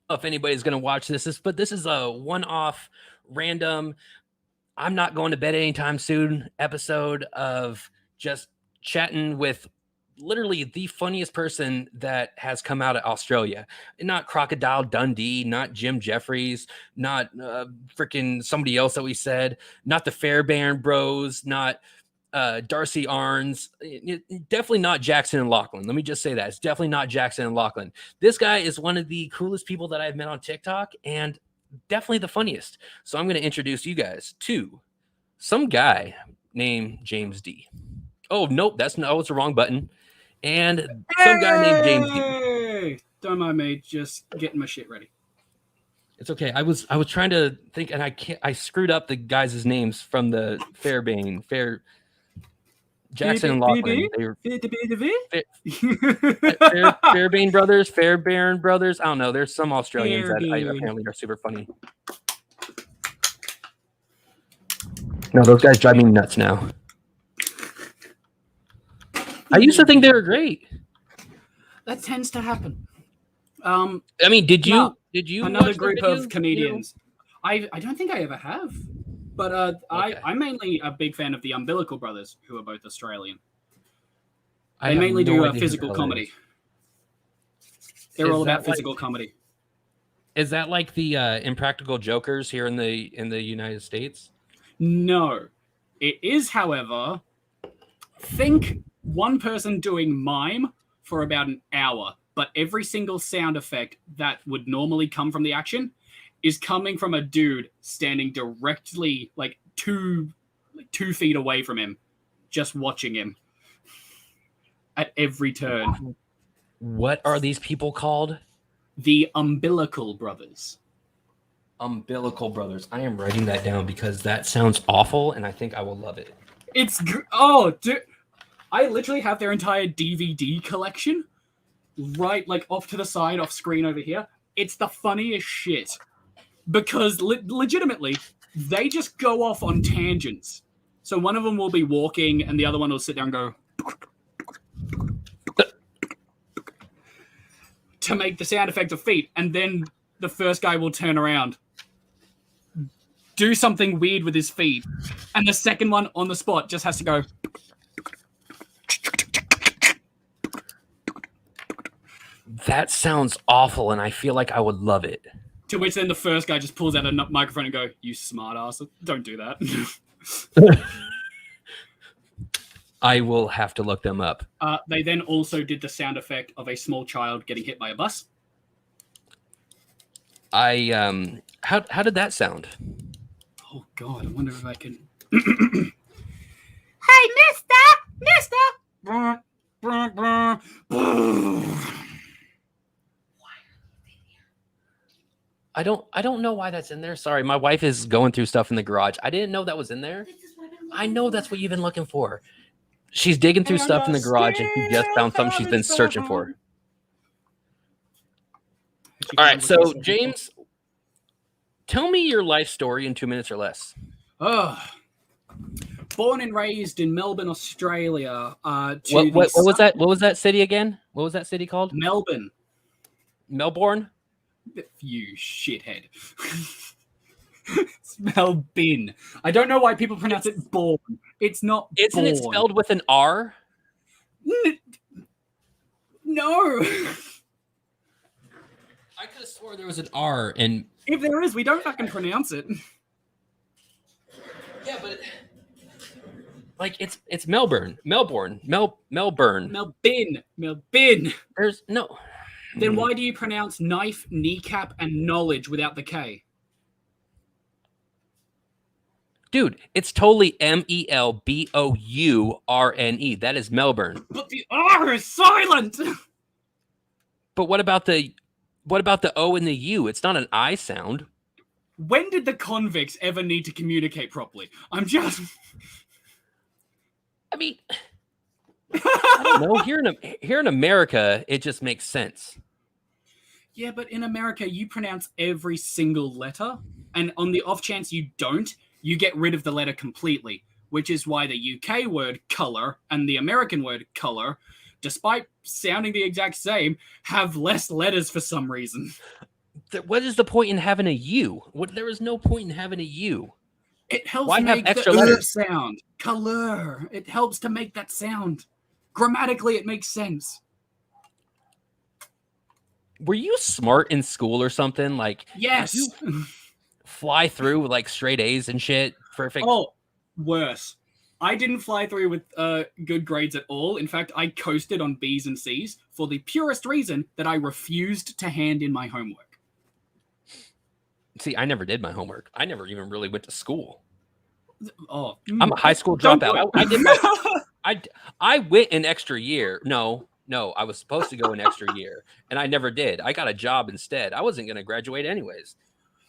if anybody's going to watch this, but this is a one-off, random, I'm not going to bed anytime soon episode of just chatting with literally the funniest person that has come out of Australia. Not Crocodile Dundee, not Jim Jeffries, not freaking somebody else that we said, not the Fairbairn Bros, not Darcy Arns, definitely not Jackson and Lachlan. Let me just say that. It's definitely not Jackson and Lachlan. This guy is one of the coolest people that I've met on TikTok and definitely the funniest. So I'm going to introduce you guys to some guy named James D. Oh, nope, that's the wrong button. And some guy named James D. Don't mind me, just getting my shit ready. It's okay. I was trying to think, and I screwed up the guys' names from the Jackson and Lachlan. Fairbairn brothers. I don't know. There's some Australians that apparently are super funny. No, those guys drive me nuts now. I used to think they were great. That tends to happen. I mean, did you another group of comedians? I don't think I ever have. But okay. I'm mainly a big fan of the Umbilical Brothers, who are both Australian. They mainly do physical comedy. They're all about physical comedy. Is that like the Impractical Jokers here in the United States? No. It is, however, think one person doing mime for about an hour, but every single sound effect that would normally come from the action is coming from a dude standing directly like two feet away from him, just watching him at every turn. What are these people called? The Umbilical Brothers. Umbilical Brothers. I am writing that down because that sounds awful, and I think I will love it. Dude, I literally have their entire DVD collection right like off to the side, off screen over here. It's the funniest shit. Because legitimately, they just go off on tangents. So one of them will be walking, and the other one will sit down and go to make the sound effect of feet. And then the first guy will turn around, do something weird with his feet, and the second one on the spot just has to go. That sounds awful, and I feel like I would love it. To which then the first guy just pulls out a microphone and go, "You smart ass, don't do that." I will have to look them up. They then also did the sound effect of a small child getting hit by a bus. How did that sound? Oh God, I wonder if I can. Hey, Mister! I don't know why that's in there. Sorry, my wife is going through stuff in the garage. I didn't know that was in there. I know that's what you've been looking for. She's digging through stuff in the garage and she just found something she's been searching for. All right, so James, tell me your life story in 2 minutes or less. Born and raised in Melbourne, Australia. What was that? What was that city again? What was that city called? Melbourne. Melbourne? You shithead. It's Melbourne. I don't know why people pronounce it born. It's not. Isn't born. It spelled with an R? No. I could have swore there was an R, and if there is, we don't fucking pronounce it. Yeah, but like it's Melbourne. Melbourne. There's no. Then why do you pronounce knife, kneecap, and knowledge without the K? Dude, it's totally Melbourne. That is Melbourne. But the R is silent. But what about the O and the U? It's not an I sound. When did the convicts ever need to communicate properly? I mean, I don't know. Here in America, it just makes sense. Yeah, but in America, you pronounce every single letter, and on the off chance you don't, you get rid of the letter completely, which is why the UK word color and the American word color, despite sounding the exact same, have less letters for some reason. What is the point in having a U? There is no point in having a U. It helps Why have make extra the letters? sound. Color. It helps to make that sound. Grammatically, it makes sense. Were you smart in school or something? Like, Yes. you fly through with like straight A's and shit. Perfect. Oh, worse. I didn't fly through with good grades at all. In fact, I coasted on B's and C's for the purest reason that I refused to hand in my homework. See, I never did my homework. I never even really went to school. Oh, I'm a high school dropout. I went an extra year. No, I was supposed to go an extra year, and I never did. I got a job instead. I wasn't going to graduate anyways.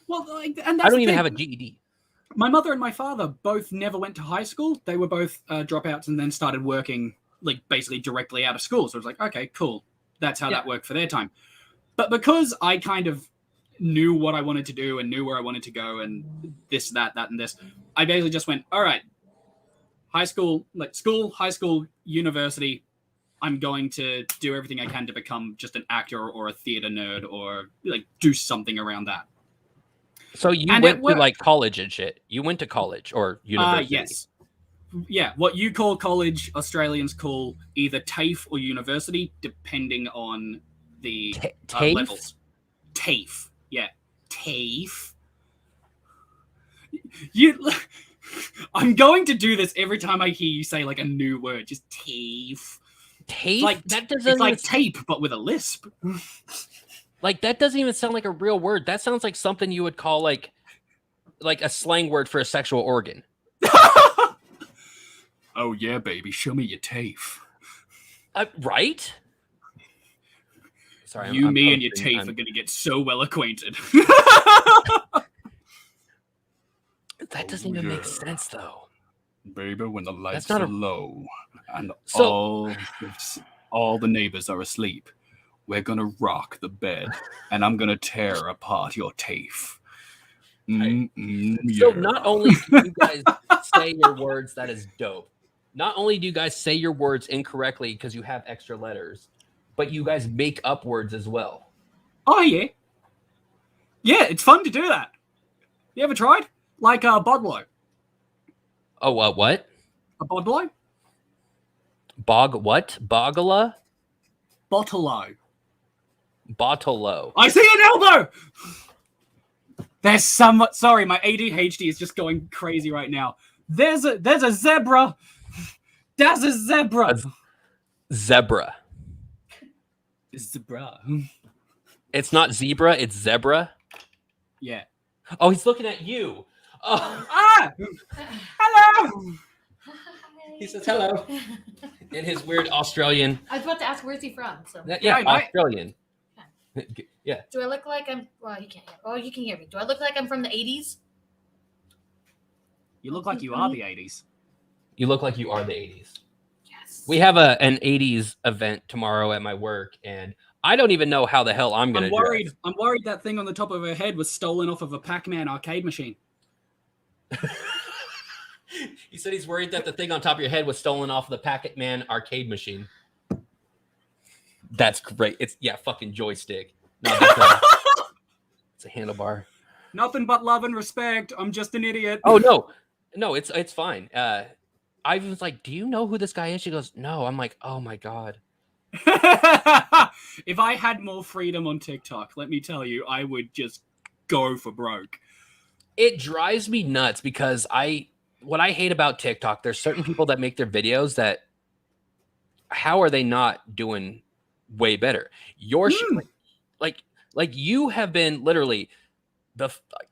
Well, and that's I don't even have a GED. My mother and my father both never went to high school. They were both dropouts and then started working like basically directly out of school. So it was like, okay, cool. That's how that worked for their time. But because I kind of knew what I wanted to do and knew where I wanted to go and this, that, and this, I basically just went, all right, high school, high school, university. I'm going to do everything I can to become just an actor or a theater nerd or like do something around that. So you went to like college and shit. You went to college or university? Yes. Yeah, what you call college, Australians call either TAFE or university, depending on the levels. TAFE. Yeah. TAFE. I'm going to do this every time I hear you say like a new word. Just TAFE. TAFE? Like, it's like tape, but with a lisp. Like, that doesn't even sound like a real word. That sounds like something you would call like a slang word for a sexual organ. Oh yeah, baby, show me your TAFE. Right? Sorry, me and your TAFE are going to get so well acquainted. That doesn't even make sense, though. Baby, when the lights are low and all the neighbors are asleep, we're going to rock the bed, and I'm going to tear apart your TAFE. So not only do you guys say your words, that is dope. Not only do you guys say your words incorrectly because you have extra letters, but you guys make up words as well. Oh, yeah. Yeah, it's fun to do that. You ever tried? Like Bodlo. Oh, what? A Bodlo? What? Bogala? Bottolo. Bottolo. I see an elbow! There's some... Sorry, my ADHD is just going crazy right now. There's a zebra. That's a zebra. Zebra. Zebra. It's not zebra, it's zebra. Yeah. Oh, he's looking at you. Oh. Hello! He says hello. In his weird Australian. I was about to ask, where's he from? So Yeah, Australian. Yeah. Do I look like I'm... Well, you can't hear. Oh, you can hear me. Do I look like I'm from the 80s? You look like you are the 80s. You look like you are the 80s. Yes. We have an 80s event tomorrow at my work, and I don't even know how the hell I'm going to dress. I'm worried that thing on the top of her head was stolen off of a Pac-Man arcade machine. He said he's worried that the thing on top of your head was stolen off the Pac-Man arcade machine. That's great. It's fucking joystick. No, it's a handlebar. Nothing but love and respect. I'm just an idiot. Oh no, it's fine. I was like, "Do you know who this guy is?" She goes, "No." I'm like, "Oh my god." If I had more freedom on TikTok, let me tell you, I would just go for broke. It drives me nuts because what I hate about TikTok, there's certain people that make their videos that how are they not doing way better? Your like you have been literally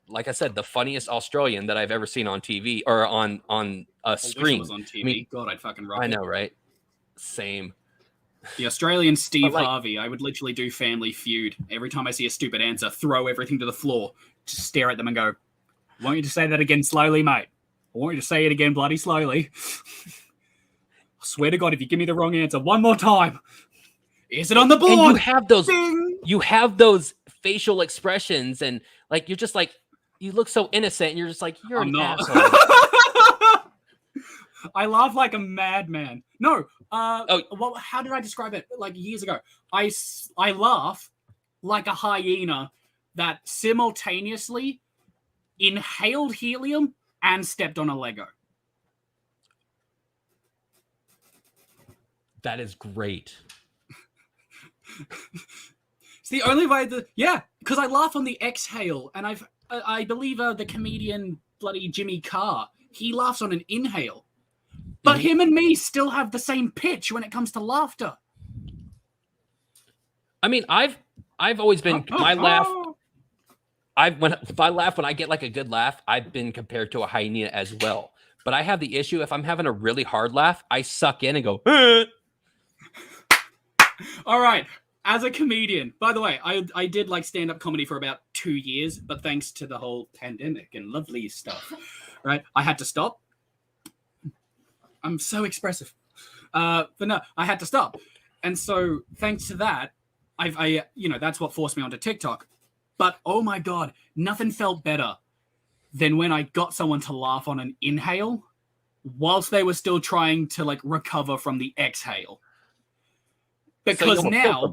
like I said, the funniest Australian that I've ever seen on TV or on a screen. Was on TV. I mean, God, I'd fucking rock I know, right? Same. The Australian Steve Harvey. I would literally do Family Feud. Every time I see a stupid answer, throw everything to the floor, just stare at them and go, I want you to say that again slowly, mate. I want you to say it again bloody slowly. I swear to God, if you give me the wrong answer one more time, is it on the board? And you have those Ding! You have those facial expressions and like you're just like you look so innocent and you're just like you're an asshole. I laugh like a madman. No, well, how did I describe it? Like years ago, I laugh like a hyena that simultaneously inhaled helium and stepped on a Lego. That is great. It's the only way that, because I laugh on the exhale, and I believe the comedian bloody Jimmy Carr, he laughs on an inhale. But him and me still have the same pitch when it comes to laughter. I mean, I've always been my laugh. If I laugh when I get like a good laugh, I've been compared to a hyena as well. But I have the issue if I'm having a really hard laugh, I suck in and go. All right. As a comedian, by the way, I did like stand-up comedy for about 2 years, but thanks to the whole pandemic and lovely stuff, right? I had to stop. I'm so expressive. But no, I had to stop. And so thanks to that, I that's what forced me onto TikTok. But oh my God, nothing felt better than when I got someone to laugh on an inhale whilst they were still trying to like recover from the exhale. Because so now,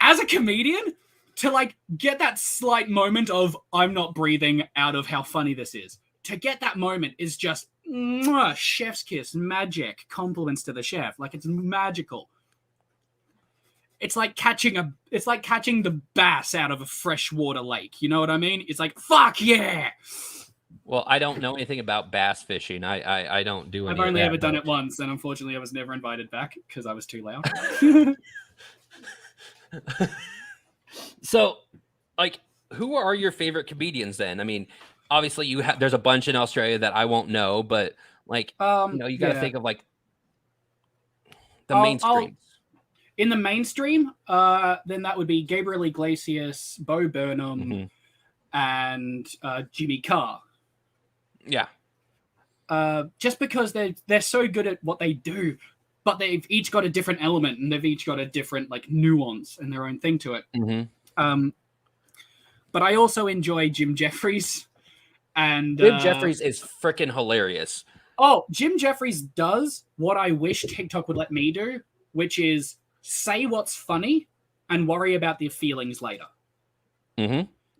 as a comedian, to like get that slight moment of I'm not breathing out of how funny this is, to get that moment is just chef's kiss, magic, compliments to the chef. Like it's magical. It's like catching the bass out of a freshwater lake. You know what I mean? It's like, fuck yeah. Well, I don't know anything about bass fishing. I don't do any. I've only ever done it once, and unfortunately, I was never invited back because I was too loud. So, like, who are your favorite comedians then? I mean, obviously, there's a bunch in Australia that I won't know, but like, you got to think of like the mainstream. In the mainstream, then that would be Gabriel Iglesias, Bo Burnham, and Jimmy Carr. Yeah. Just because they're so good at what they do, but they've each got a different element and they've each got a different like nuance and their own thing to it. But I also enjoy Jim Jeffries. And Jim Jeffries is freaking hilarious. Oh, Jim Jeffries does what I wish TikTok would let me do, which is say what's funny and worry about their feelings later.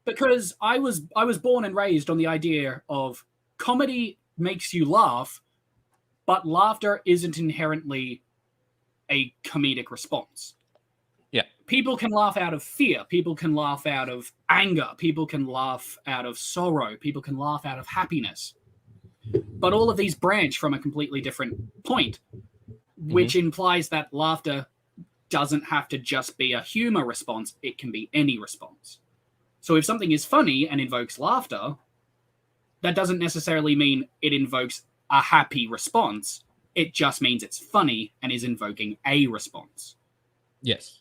Because I was born and raised on the idea of comedy makes you laugh, but laughter isn't inherently a comedic response. Yeah. People can laugh out of fear. People can laugh out of anger. People can laugh out of sorrow. People can laugh out of happiness. But all of these branch from a completely different point, which implies that laughter doesn't have to just be a humor response. It can be any response. So if something is funny and invokes laughter, that doesn't necessarily mean it invokes a happy response. It just means it's funny and is invoking a response. Yes.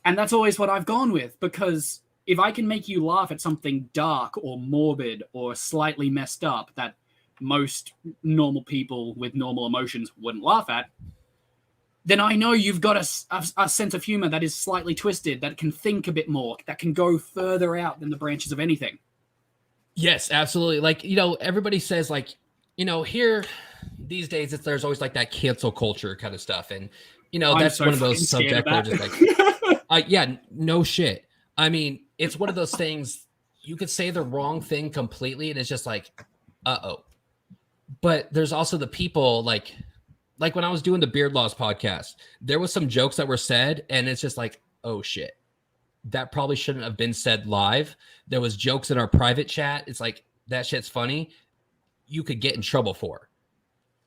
And that's always what I've gone with, because if I can make you laugh at something dark or morbid or slightly messed up that most normal people with normal emotions wouldn't laugh at, then I know you've got a sense of humor that is slightly twisted, that can think a bit more, that can go further out than the branches of anything. Yes, absolutely. Like, everybody says like, here these days, there's always like that cancel culture kind of stuff. And, that's one of those subjects where just like, yeah, no shit. I mean, it's one of those things you could say the wrong thing completely. And it's just like, uh-oh. But there's also the people like when I was doing the Beard Laws podcast, there was some jokes that were said and it's just like, oh shit, that probably shouldn't have been said live. There was jokes in our private chat. It's like, that shit's funny. You could get in trouble for.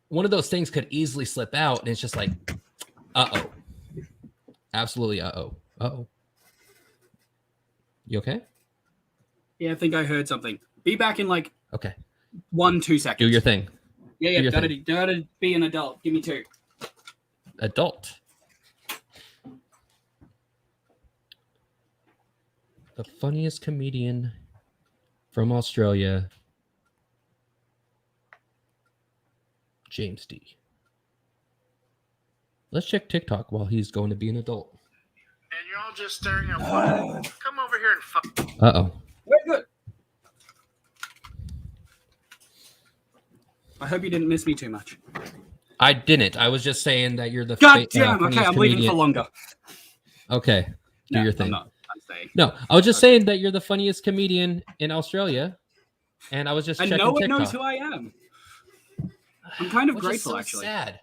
One of those things could easily slip out. And it's just like, uh-oh. Absolutely. Uh-oh. Uh-oh. You okay? Yeah, I think I heard something. Be back in like okay 1-2 seconds. Do your thing. Yeah, gotta be an adult. Give me 2. Adult. The funniest comedian from Australia, James D. Let's check TikTok while he's going to be an adult. And you're all just staring at what? Come over here and fuck. Uh-oh. Very good. I hope you didn't miss me too much. I didn't. I was just saying that you're the God damn. Okay, I'm comedian. leaving for longer. Okay. Do your thing. I'm not. I'm saying. No, I was just saying that you're the funniest comedian in Australia, and I was just And checking no one TikTok. knows who I am. I'm kind of Which grateful, is so actually. sad.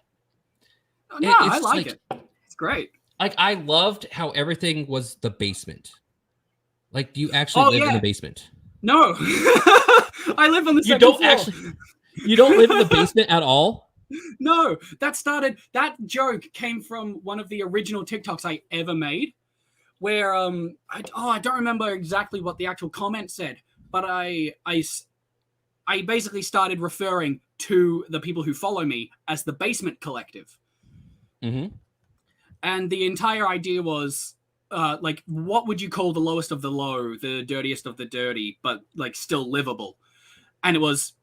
No, It's I like it. It's great. Like I loved how everything was the basement. Like, do you actually live in the basement? No, I live on the second floor. You don't live in the basement at all? No, that joke came from one of the original TikToks I ever made, where I don't remember exactly what the actual comment said, but I basically started referring to the people who follow me as the Basement Collective. Mm-hmm. And the entire idea was, like, what would you call the lowest of the low, the dirtiest of the dirty, but, like, still livable? And it was,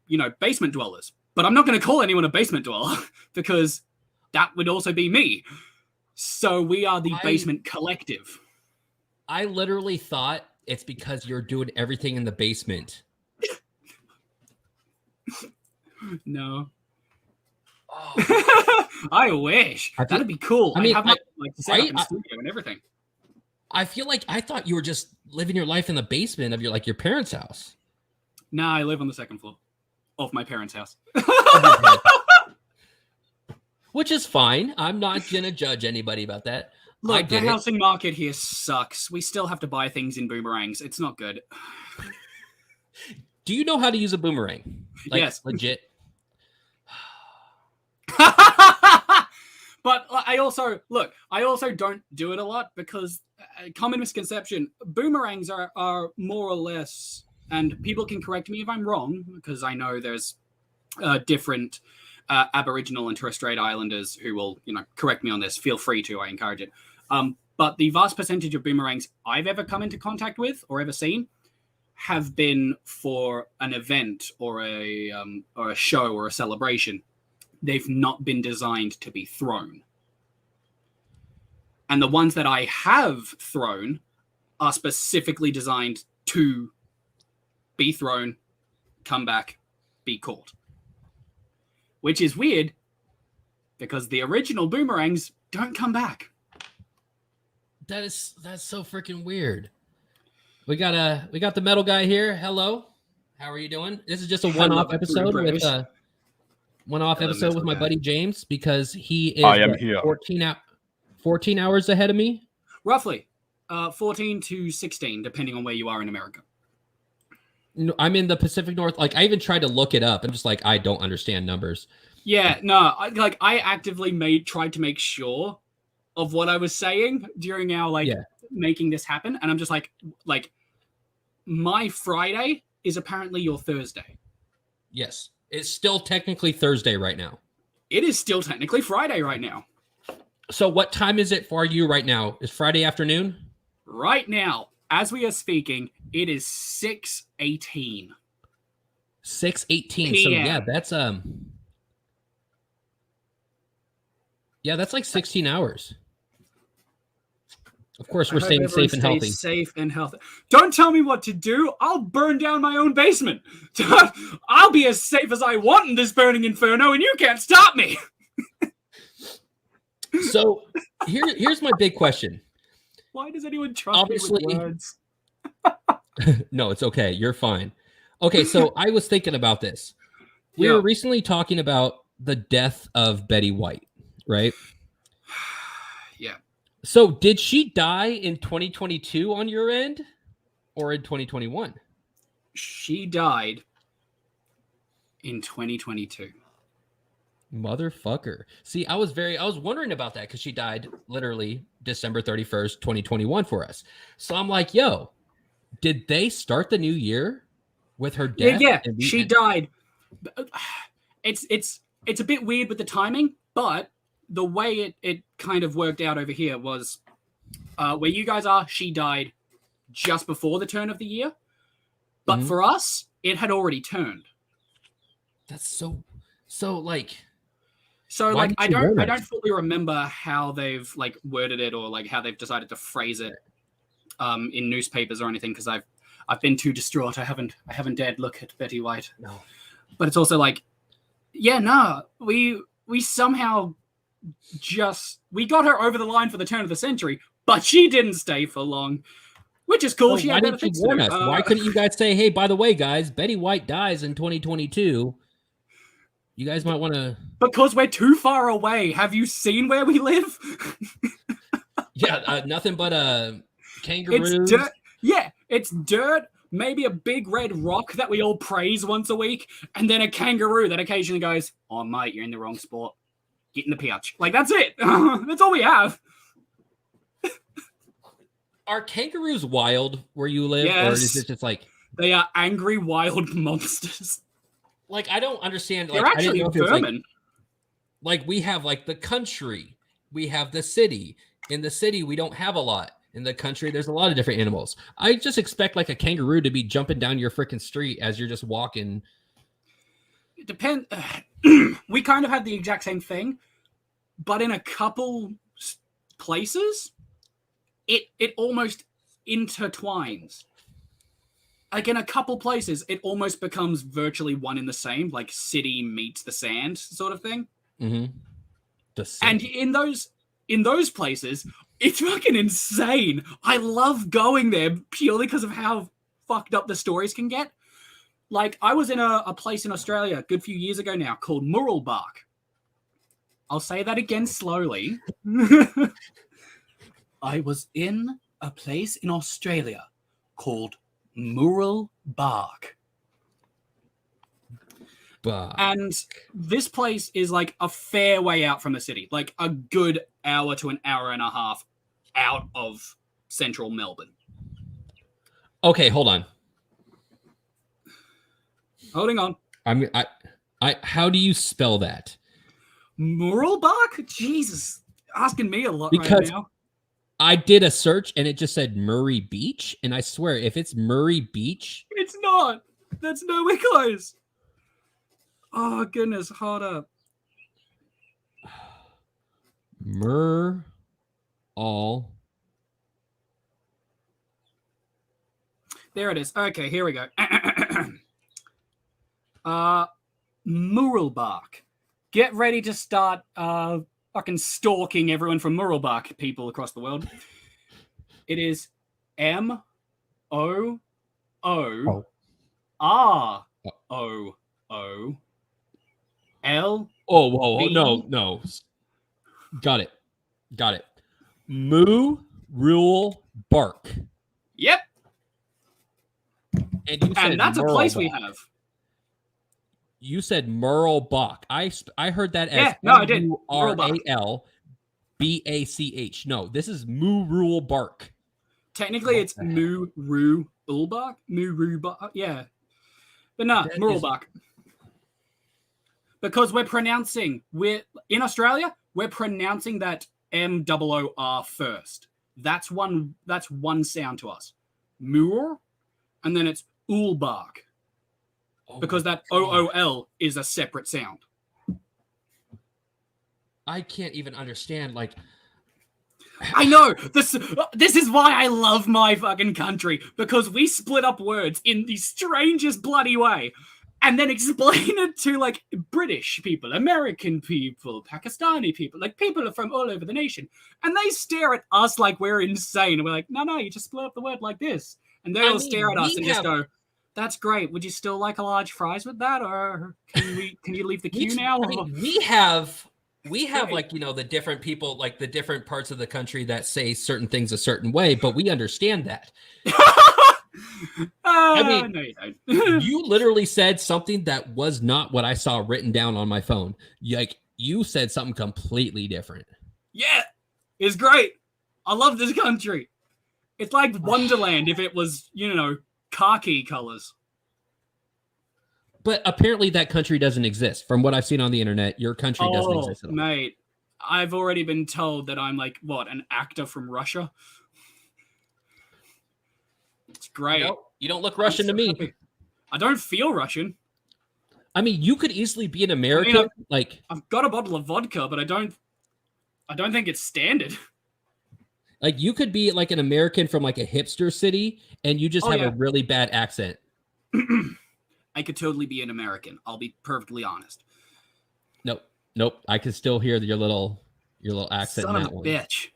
basement dwellers. But I'm not going to call anyone a basement dweller because that would also be me. So we are the Basement Collective. I literally thought it's because you're doing everything in the basement. No. Oh. I wish. That'd be cool. I mean, have my setup in studio and everything. I feel like I thought you were just living your life in the basement of your parents' house. Nah, I live on the second floor of my parents' house. Which is fine. I'm not going to judge anybody about that. Look, the housing market here sucks. We still have to buy things in boomerangs. It's not good. Do you know how to use a boomerang? Like, yes. Legit. But I also don't do it a lot because common misconception, boomerangs are more or less, and people can correct me if I'm wrong, because I know there's different Aboriginal and Torres Strait Islanders who will, correct me on this. Feel free to, I encourage it. But the vast percentage of boomerangs I've ever come into contact with or ever seen have been for an event or a show or a celebration. They've not been designed to be thrown. And the ones that I have thrown are specifically designed to be thrown, come back, be caught. Which is weird because the original boomerangs don't come back. That's so freaking weird. We got the metal guy here. Hello. How are you doing? This is just a one-off episode with my buddy James because he is 14 hours ahead of me. Roughly. 14 to 16, depending on where you are in America. No, I'm in the Pacific North. Like, I even tried to look it up. I'm just like, I don't understand numbers. Yeah, no. I actively tried to make sure of what I was saying during our making this happen, and I'm just like my Friday is apparently your Thursday. Yes, it's still technically Thursday right now. It is still technically Friday right now. So what time is it for you right now? Is Friday afternoon? Right now, as we are speaking, it is 6:18. 6:18. So yeah, that's like 16 hours. Of course, we're staying safe and healthy. Safe and healthy. Don't tell me what to do. I'll burn down my own basement. I'll be as safe as I want in this burning inferno, and you can't stop me. So here's my big question. Why does anyone trust me with words? No, it's okay. You're fine. Okay, so I was thinking about this. We were recently talking about the death of Betty White, right? Yeah. So did she die in 2022 on your end or in 2021? She died in 2022. Motherfucker. See, I was wondering about that because she died literally December 31st, 2021 for us. So I'm like, yo, did they start the new year with her death? Yeah, she died. It's a bit weird with the timing, but the way it kind of worked out over here was where you guys are, she died just before the turn of the year. But for us, it had already turned. That's so like... So like I don't fully remember how they've like worded it or like how they've decided to phrase it in newspapers or anything because I've been too distraught. I haven't dared look at Betty White. No. But it's also like, yeah, no, we somehow we got her over the line for the turn of the century, but she didn't stay for long. Which is cool. Well, She why had better didn't you things to warn do. us? Why couldn't you guys say, hey, by the way, guys, Betty White dies in 2022. You guys might want to... Because we're too far away. Have you seen where we live? Yeah, nothing but kangaroos. It's dirt. Yeah, it's dirt, maybe a big red rock that we all praise once a week, and then a kangaroo that occasionally goes, oh, mate, you're in the wrong spot. Get in the pouch. Like, that's it. That's all we have. Are kangaroos wild where you live? Yes. Or is it just like... They are angry wild monsters. Like, I don't understand. They're Like, actually I didn't know if it was vermin. like we have like the country, we have the city. In the city, we don't have a lot. In the country, there's a lot of different animals. I just expect like a kangaroo to be jumping down your freaking street as you're just walking. It depends. We kind of had the exact same thing, but in a couple places, it almost intertwines. Like in a couple places, it almost becomes virtually one in the same, like city meets the sand sort of thing. Mm-hmm. And in those places, it's fucking insane. I love going there purely because of how fucked up the stories can get. Like, I was in a place in Australia a good few years ago now called Muralbark. I'll say that again slowly. I was in a place in Australia called Muralbark. And this place is like a fair way out from the city, like a good hour to an hour and a half out of central Melbourne. Okay, hold on. Holding on. How do you spell that? Muralbark? Jesus, asking me a lot Because right now. I did a search and it just said Murray Beach, and I swear if it's Murray Beach, it's not. That's nowhere close. Oh goodness, hold up. all. There it is. Okay, here we go. Muralbark. Get ready to start fucking stalking everyone from Muralbark people across the world. It is MOOROO. L. Oh, whoa, no. Got it. Rule Bark. Yep. And that's a place we have. You said Muralbach. I heard that as I did. Muralbach. No, this is Muralbark. Technically, it's Muralbark. Muralbark. Yeah. But no, Muralbark. Because we're in Australia, we're pronouncing that MOOR first. That's one sound to us. Mur, and then it's Ulbark. Because that OOL is a separate sound. I can't even understand, like... I know! This is why I love my fucking country. Because we split up words in the strangest bloody way. And then explain it to, like, British people, American people, Pakistani people, like, people from all over the nation. And they stare at us like we're insane. And we're like, no, you just split up the word like this. And they'll stare at us and just go, that's great. Would you still like a large fries with that? Or can you leave the queue now? I mean, we have like, you know, the different people, like the different parts of the country that say certain things a certain way, but we understand that. I mean, no, you don't. You literally said something that was not what I saw written down on my phone. Like, you said something completely different. Yeah, it's great. I love this country. It's like Wonderland if it was, you know, khaki colors. But apparently that country doesn't exist. From what I've seen on the internet, your country doesn't exist at all. Mate, I've already been told that I'm like, an actor from Russia? It's great. You don't look Russian to me. Happy. I don't feel Russian. I mean, you could easily be an American. I've got a bottle of vodka, but I don't think it's standard. Like, you could be like an American from like a hipster city, and you just have a really bad accent. I could totally be an American. I'll be perfectly honest. Nope. I can still hear your little accent. Son of a bitch.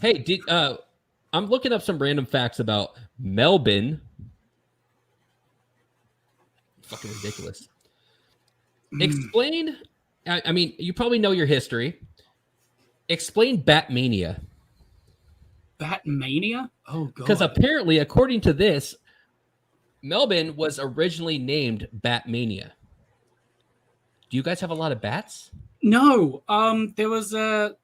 Hey, I'm looking up some random facts about Melbourne. Fucking ridiculous. Explain. I mean, you probably know your history. Explain Batmania. Batmania? Oh Because god. apparently, according to this, Melbourne was originally named Batmania. Do you guys have a lot of bats? No. There was as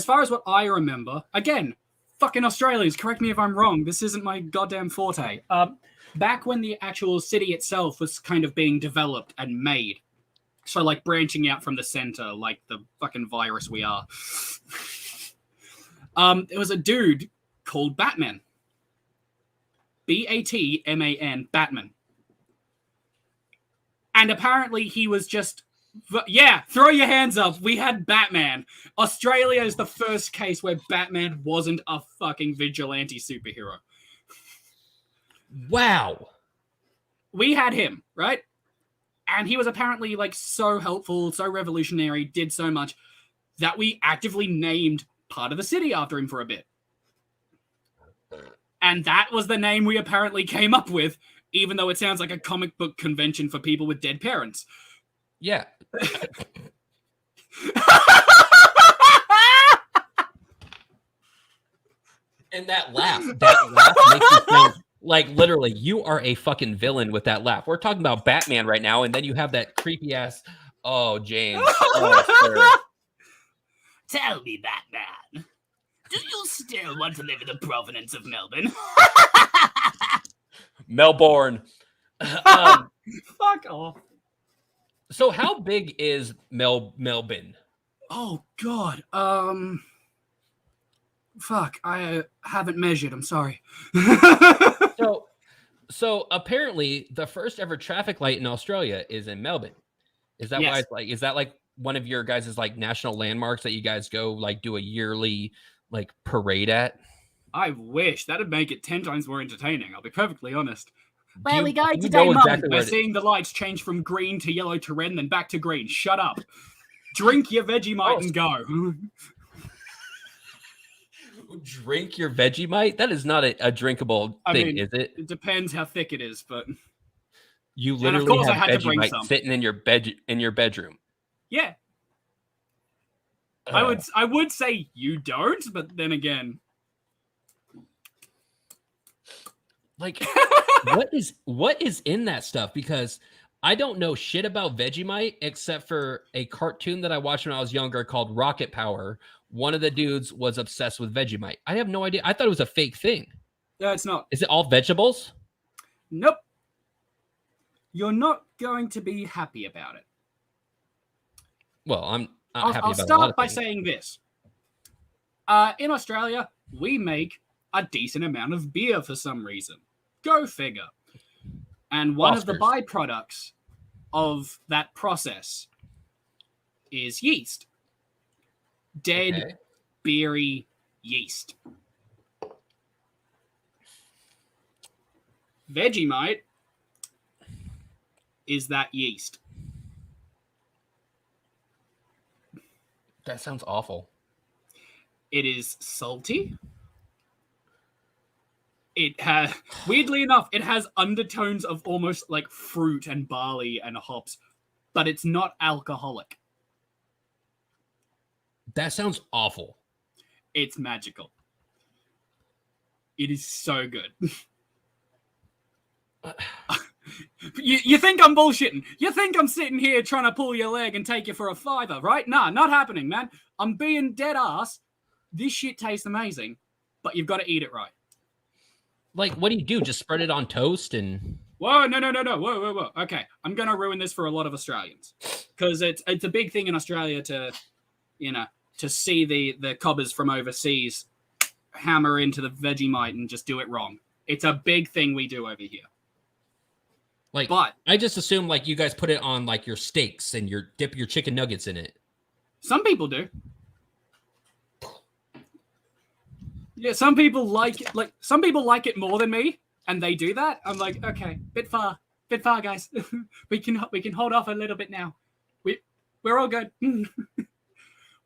far as what I remember, again, fucking Australians, correct me if I'm wrong. This isn't my goddamn forte. Back when the actual city itself was kind of being developed and made, so like branching out from the center, like the fucking virus we are. There was a dude called Batman. Batman, Batman. And apparently he was just, yeah, throw your hands up. We had Batman. Australia is the first case where Batman wasn't a fucking vigilante superhero. Wow. We had him, right? And he was apparently like so helpful, so revolutionary, did so much that we actively named part of the city after him for a bit. And that was the name we apparently came up with, even though it sounds like a comic book convention for people with dead parents. Yeah. And that laugh makes you sound like literally you are a fucking villain with that laugh. We're talking about Batman right now, and then you have that creepy ass, oh, James. Oh, Tell me, Batman, do you still want to live in the province of Melbourne? Melbourne. Fuck off. So how big is Melbourne? Oh, God. Fuck, I haven't measured. I'm sorry. So apparently the first ever traffic light in Australia is in Melbourne. Is that why it's like, is that like one of your guys' like national landmarks that you guys go like do a yearly like parade at? I wish. That'd make it 10 times more entertaining. I'll be perfectly honest. Where you- we go do you today, know Mum? exactly where We're it is? seeing the lights change from green to yellow to red and then back to green. Shut up. Drink your Vegemite and go. Drink your Vegemite? That is not a drinkable thing, is it? It depends how thick it is, but You of literally course I have had to bring Vegemite some. sitting in your bedroom. yeah. I would say you don't, but then again, like what is in that stuff? Because I don't know shit about Vegemite except for a cartoon that I watched when I was younger called Rocket Power. One of the dudes was obsessed with Vegemite. I have no idea. I thought it was a fake thing. no, it's not. Is it all vegetables? Nope. You're not going to be happy about it. Well, I'm not happy I'll about a lot start of by things. saying this. In Australia, we make a decent amount of beer for some reason. Go figure. And one of the byproducts of that process is yeast. Dead, beery yeast. Vegemite is that yeast. That sounds awful. It is salty. It has, weirdly enough, it has undertones of almost like fruit and barley and hops, but it's not alcoholic. That sounds awful. It's magical. It is so good. You think I'm bullshitting? You think I'm sitting here trying to pull your leg and take you for a $5, right? Nah, not happening, man. I'm being dead ass. This shit tastes amazing, but you've got to eat it right. Like, what do you do? Just spread it on toast and... Whoa, no. Whoa. Okay, I'm going to ruin this for a lot of Australians. Because it's a big thing in Australia to, to see the cobbers from overseas hammer into the Vegemite and just do it wrong. It's a big thing we do over here. Like, But I just assume like you guys put it on like your steaks and dip your chicken nuggets in it. some people do. Yeah, some people like it more than me, and they do that. I'm like, okay, bit far, guys. we can hold off a little bit now. We're all good.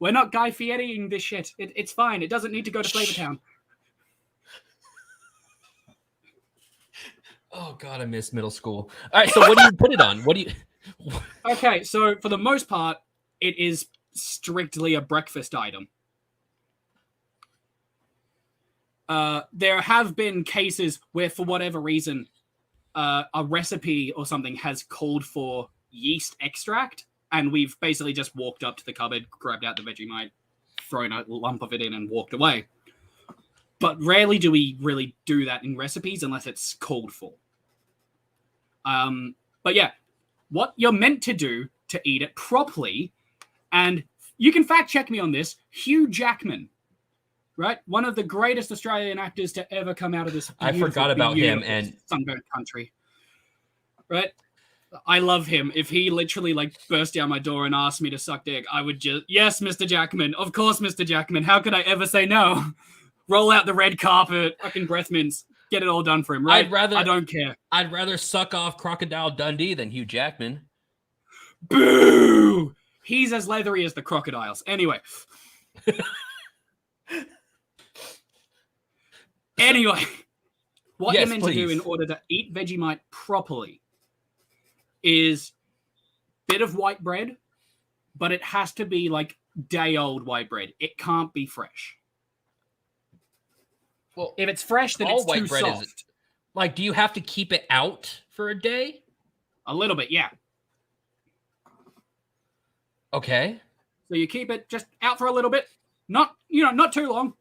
We're not Guy Fieriing this shit. It's fine. It doesn't need to go to Flavortown. Oh God, I miss middle school. All right, so what do you put it on? What do you? Okay, so for the most part, it is strictly a breakfast item. There have been cases where, for whatever reason, a recipe or something has called for yeast extract, and we've basically just walked up to the cupboard, grabbed out the Vegemite, thrown a lump of it in, and walked away. But rarely do we really do that in recipes unless it's called for. But yeah, what you're meant to do to eat it properly, and you can fact check me on this, Hugh Jackman, right? One of the greatest Australian actors to ever come out of this. I forgot about him and sunburnt country, right? I love him. If he literally burst down my door and asked me to suck dick, I would just, yes, Mr. Jackman. Of course, Mr. Jackman. How could I ever say no? Roll out the red carpet, fucking breath mints, get it all done for him, right? I don't care. I'd rather suck off Crocodile Dundee than Hugh Jackman. Boo! He's as leathery as the crocodiles. Anyway. What you're meant to do in order to eat Vegemite properly is bit of white bread, but it has to be day-old white bread. It can't be fresh. Well, if it's fresh, then it's too soft. Do you have to keep it out for a day? A little bit, yeah. Okay. So you keep it just out for a little bit. Not too long.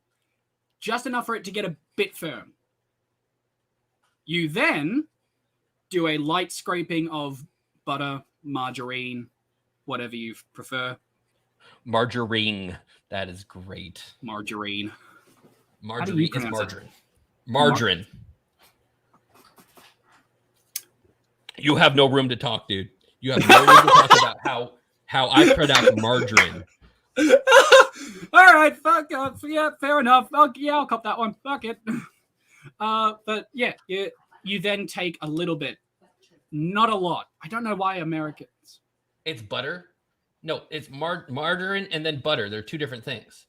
Just enough for it to get a bit firm. You then do a light scraping of butter, margarine, whatever you prefer. Margarine. That is great. Margarine. Margarine is margarine. Margarine. You have no room to talk, dude. You have no room to talk about how I pronounce margarine. All right, fuck off. Yeah, fair enough. I'll cop that one. Fuck it. But yeah, you then take a little bit, not a lot. I don't know why Americans. It's butter. No, it's margarine and then butter. They're two different things.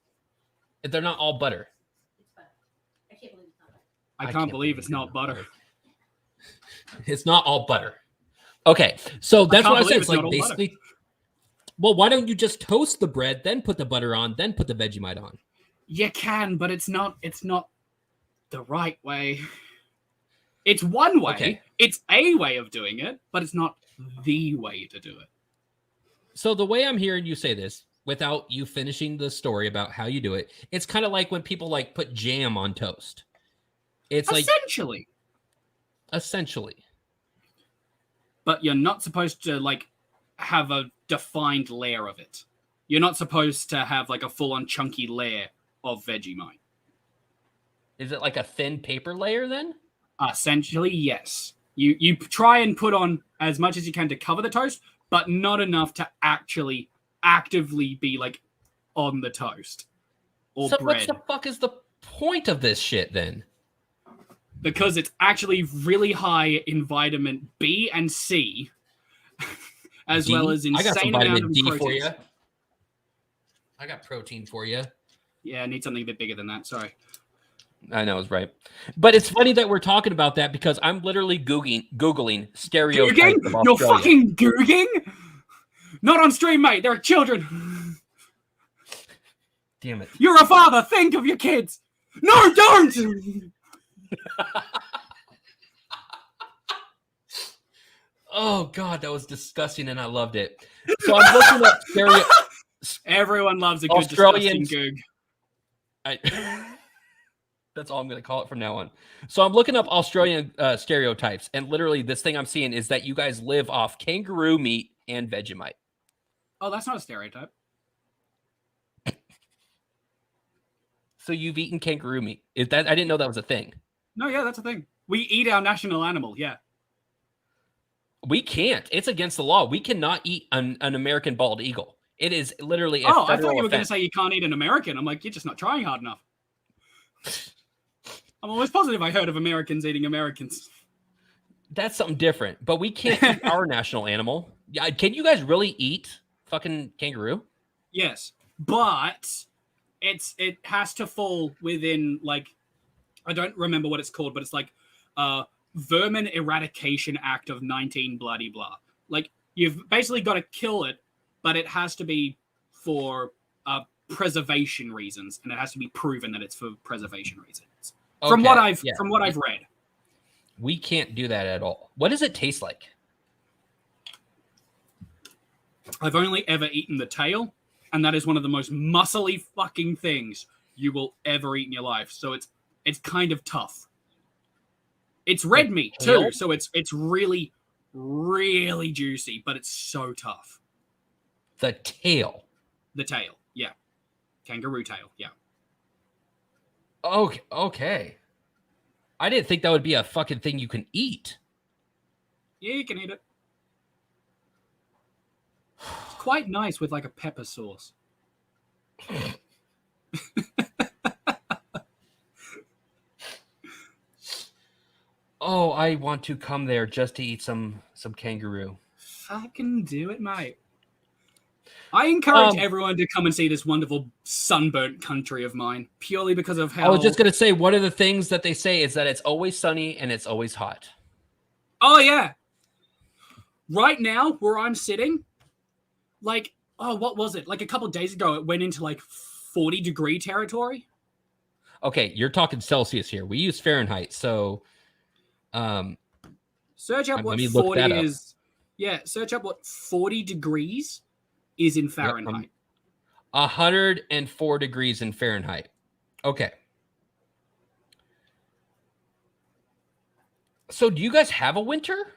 They're not all butter. I can't believe it's not butter. It's not all butter. Okay, so that's what I said. It's basically. Well, why don't you just toast the bread, then put the butter on, then put the Vegemite on? You can, but it's not the right way. It's one way. Okay. It's a way of doing it, but it's not the way to do it. So the way I'm hearing you say this, without you finishing the story about how you do it, it's kind of like when people put jam on toast. It's essentially. But you're not supposed to have a defined layer of it. You're not supposed to have a full-on chunky layer of Vegemite. Is it a thin paper layer then? Essentially, yes. You try and put on as much as you can to cover the toast, but not enough to actually actively be on the toast or bread. So what the fuck is the point of this shit then? Because it's actually really high in vitamin B and C, as D? well as insane I got some amount vitamin of D proteins. for you. I got protein for you. Yeah, I need something a bit bigger than that. Sorry. I know, it's right. But it's funny that we're talking about that because I'm literally Googling stereotypes of Australia. You're fucking Googling? Not on stream, mate. There are children. Damn it. You're a father. Think of your kids. No, don't! Oh, God, that was disgusting, and I loved it. So I'm looking up Everyone loves a good disgusting goog. That's all I'm going to call it from now on. So I'm looking up Australian stereotypes, and literally this thing I'm seeing is that you guys live off kangaroo meat and Vegemite. Oh, that's not a stereotype. So you've eaten kangaroo meat. I didn't know that was a thing. No, yeah, that's a thing. We eat our national animal, yeah. We can't. It's against the law. We cannot eat an American bald eagle. It is literally a federal federal I thought you were going to offense. say you can't eat an American. I'm like, you're just not trying hard enough. I'm almost positive I heard of Americans eating Americans. That's something different. But we can't eat our national animal. Can you guys really eat fucking kangaroo? Yes. but it has to fall within like I don't remember what it's called, but it's like Vermin Eradication Act of 19 bloody blah. Like you've basically got to kill it, but it has to be for preservation reasons, and it has to be proven that it's for preservation reasons. Okay, From what I've read. We can't do that at all. What does it taste like? I've only ever eaten the tail, and that is one of the most muscly fucking things you will ever eat in your life. So it's kind of tough. It's red meat too, so it's really, really juicy, but it's so tough. The tail. The tail, yeah. Kangaroo tail, yeah. Okay. I didn't think that would be a fucking thing you can eat. Yeah, you can eat it. It's quite nice with like a pepper sauce. Oh, I want to come there just to eat some kangaroo. Fucking do it, mate. I encourage everyone to come and see this wonderful sunburnt country of mine, purely because of how... I was just going to say, one of the things that they say is that it's always sunny and it's always hot. Oh, yeah. Right now, where I'm sitting, like, what was it? Like a couple of days ago, it went into like 40-degree territory. Okay, you're talking Celsius here. We use Fahrenheit, so... search up what 40 is. Yeah, search up what 40 degrees is in Fahrenheit. 104 degrees in Fahrenheit. Okay. So do you guys have a winter?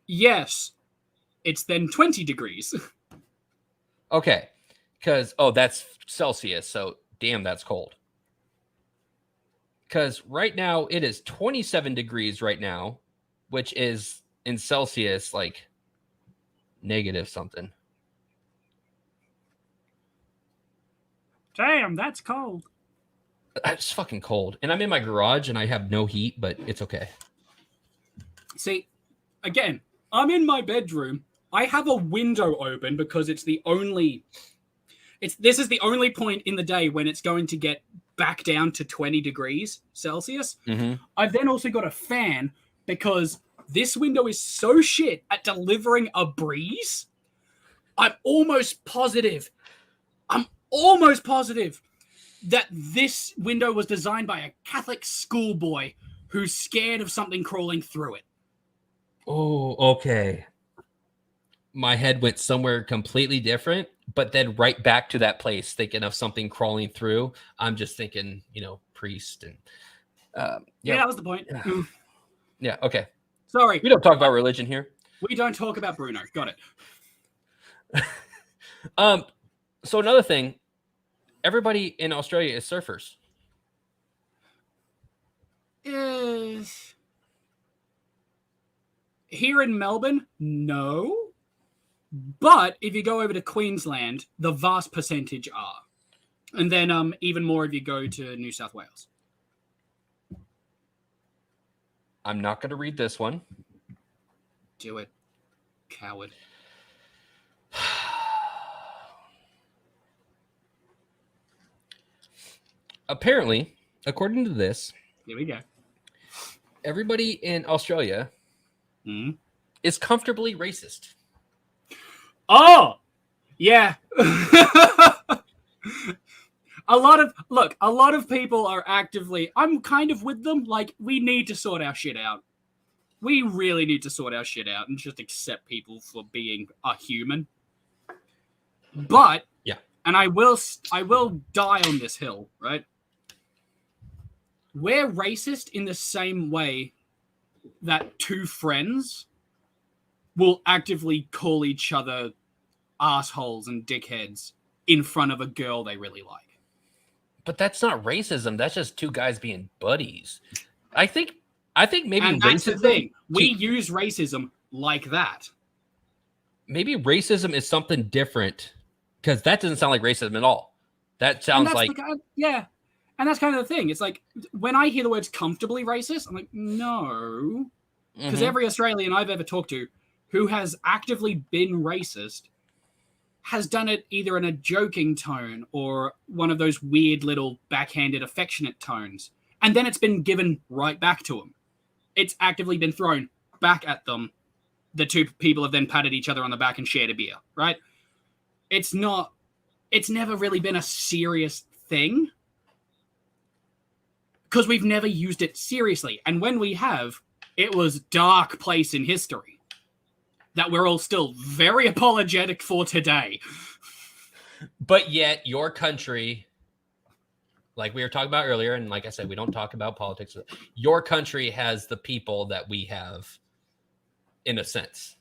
Yes. It's then 20 degrees. Okay. Because, that's Celsius, so damn, that's cold. Because right now it is 27 degrees right now, which is in Celsius like negative something. Damn, that's cold. It's fucking cold. And I'm in my garage and I have no heat, but it's okay. See, again, I'm in my bedroom. I have a window open because this is the only point in the day when it's going to get back down to 20 degrees Celsius. Mm-hmm. I've then also got a fan because this window is so shit at delivering a breeze. I'm almost positive that this window was designed by a Catholic schoolboy who's scared of something crawling through it. Oh, okay. My head went somewhere completely different, but then right back to that place, thinking of something crawling through. I'm just thinking, priest and yeah, that was the point. Yeah, okay. Sorry. We don't talk about religion here. We don't talk about Bruno. Got it. So another thing, everybody in Australia is surfers. Here in Melbourne, no. But if you go over to Queensland, the vast percentage are. And then even more if you go to New South Wales. I'm not going to read this one. Do it, coward. Apparently, according to this, here we go. Everybody in Australia is comfortably racist. Oh, yeah. A lot of people are actively, I'm kind of with them. Like, we need to sort our shit out. We really need to sort our shit out and just accept people for being a human. But, yeah, and I will die on this hill, right? We're racist in the same way that two friends will actively call each other assholes and dickheads in front of a girl they really like. But that's not racism. That's just two guys being buddies. I think maybe and that's the thing. We use racism like that. Maybe racism is something different, because that doesn't sound like racism at all. That sounds like yeah. And that's kind of the thing. It's like when I hear the words comfortably racist, I'm like, no. Because every Australian I've ever talked to who has actively been racist has done it either in a joking tone or one of those weird little backhanded affectionate tones. And then it's been given right back to them. It's actively been thrown back at them. The two people have then patted each other on the back and shared a beer, right? It's never really been a serious thing because we've never used it seriously. And when we have, it was a dark place in history that we're all still very apologetic for today. But yet your country, like we were talking about earlier, and like I said, we don't talk about politics. Your country has the people that we have, in a sense.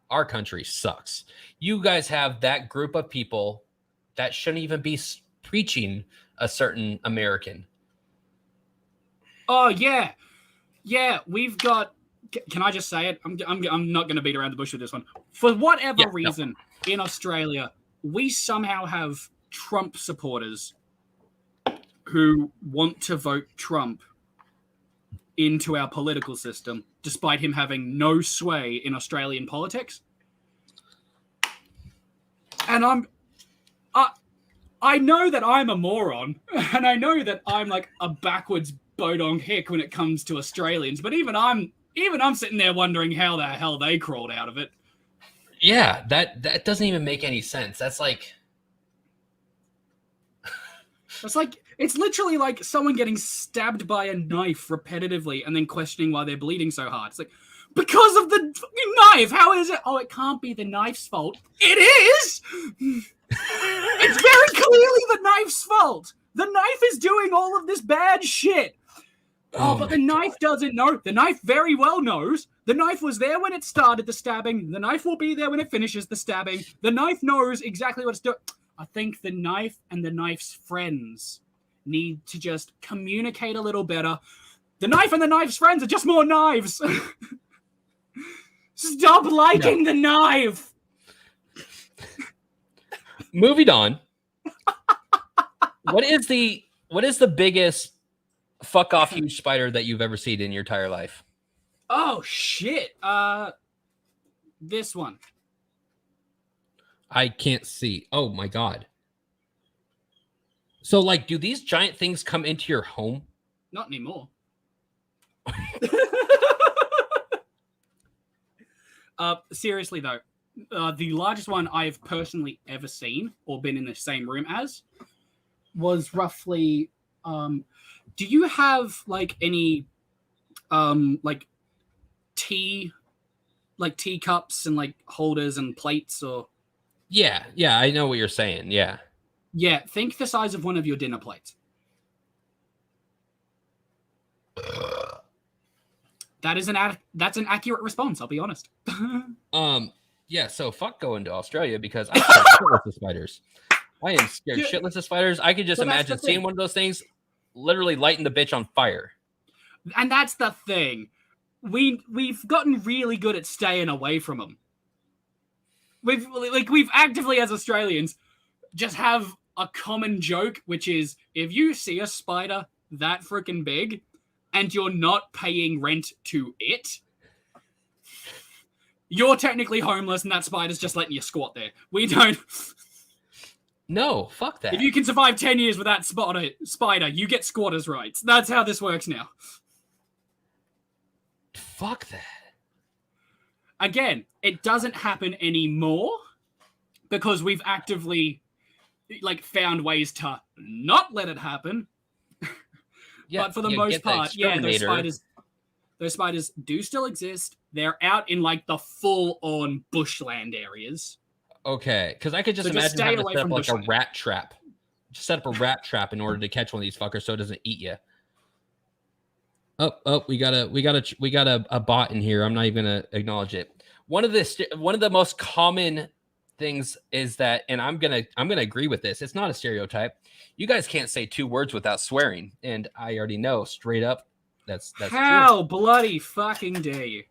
Our country sucks. You guys have that group of people that shouldn't even be preaching a certain American. Oh, yeah. Yeah, we've got... Can I just say it? I'm not going to beat around the bush with this one. For whatever reason, in Australia, we somehow have Trump supporters who want to vote Trump into our political system, despite him having no sway in Australian politics. And I know that I'm a moron, and I know that I'm like a backwards bodong hick when it comes to Australians, but even I'm sitting there wondering how the hell they crawled out of it. Yeah, that doesn't even make any sense. That's like... It's literally like someone getting stabbed by a knife repetitively and then questioning why they're bleeding so hard. It's like, because of the fucking knife! How is it? Oh, it can't be the knife's fault. It is! It's very clearly the knife's fault! The knife is doing all of this bad shit! But the knife doesn't know. The knife very well knows. The knife was there when it started the stabbing. The knife will be there when it finishes the stabbing. The knife knows exactly what it's doing. I think the knife and the knife's friends need to just communicate a little better. The knife and the knife's friends are just more knives. Stop liking the knife. Moving on. What is the biggest fuck off huge spider that you've ever seen in your entire life? Oh shit. This one. I can't see. Oh my god. So like, do these giant things come into your home? Not anymore. Seriously though, the largest one I've personally ever seen or been in the same room as was roughly do you have like any like teacups and like holders and plates or... Yeah, I know what you're saying. Yeah, think the size of one of your dinner plates. That's an accurate response, I'll be honest. Yeah, so fuck going to Australia because I'm scared shitless of spiders. I am scared shitless of spiders. I could just imagine seeing one of those things literally lighting the bitch on fire. And that's the thing. We've gotten really good at staying away from them. We've actively, as Australians, just have a common joke, which is if you see a spider that freaking big and you're not paying rent to it, you're technically homeless and that spider's just letting you squat there. We don't... No, fuck that. If you can survive 10 years with that spider, you get squatters' rights. That's how this works now. Fuck that. Again, it doesn't happen anymore because we've actively found ways to not let it happen. Yeah, but for the most part, those spiders do still exist. They're out in the full-on bushland areas. Okay, because I could just imagine having to set up a rat trap. Just set up a rat trap in order to catch one of these fuckers so it doesn't eat you. Oh, we got a bot in here. I'm not even gonna acknowledge it. One of the most common things is that, and I'm gonna agree with this. It's not a stereotype. You guys can't say 2 words without swearing, and I already know straight up that's how true. Bloody fucking dare you?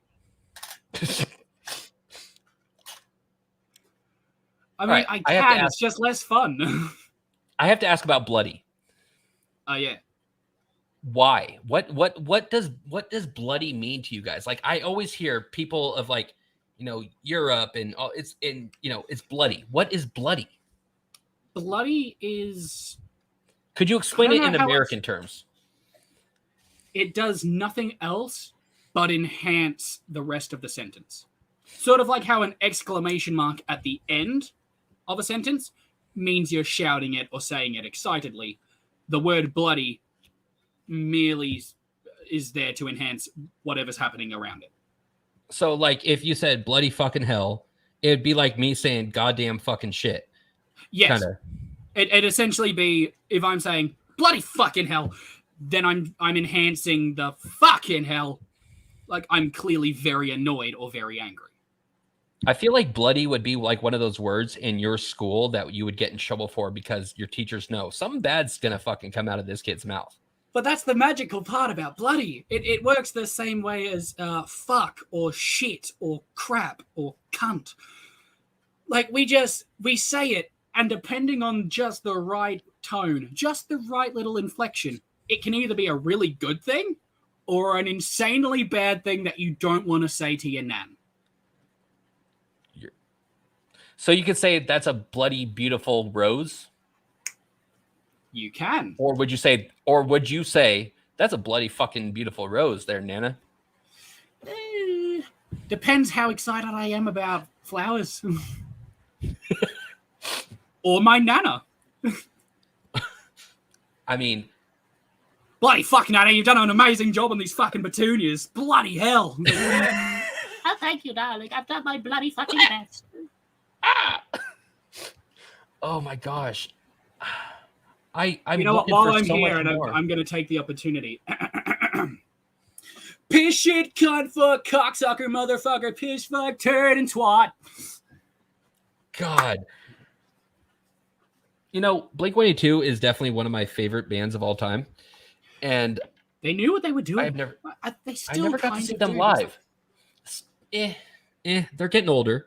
I mean, I can. It's just less fun. I have to ask about bloody. Oh yeah. Why? What does bloody mean to you guys? I always hear people of Europe and all. It's bloody. What is bloody? Bloody is. Could you explain it know in how American terms? It does nothing else but enhance the rest of the sentence. Sort of like how an exclamation mark at the end of a sentence means you're shouting it or saying it excitedly. The word bloody merely is there to enhance whatever's happening around it. So, like, if you said bloody fucking hell, it'd be like me saying goddamn fucking shit. Yes. Kinda. It'd essentially be, if I'm saying bloody fucking hell, then I'm enhancing the fucking hell. Like, I'm clearly very annoyed or very angry. I feel like bloody would be like one of those words in your school that you would get in trouble for because your teachers know something bad's gonna fucking come out of this kid's mouth. But that's the magical part about bloody. It works the same way as fuck or shit or crap or cunt. Like, we say it, and depending on just the right tone, just the right little inflection, it can either be a really good thing or an insanely bad thing that you don't want to say to your nan. So you could say that's a bloody beautiful rose? You can. Or would you say that's a bloody fucking beautiful rose there, Nana? Depends how excited I am about flowers. Or my nana. I mean, bloody fucking nana, you've done an amazing job on these fucking petunias. Bloody hell. Oh, thank you, darling. I've done my bloody fucking best. Oh my gosh. I'm you know what? While I'm here, and I'm going to take the opportunity. Piss shit, cunt, fuck, cocksucker, motherfucker, piss, fuck, turd, and twat. God. Blink-182 is definitely one of my favorite bands of all time. And they knew what they were doing. I never got to see them live. They're getting older.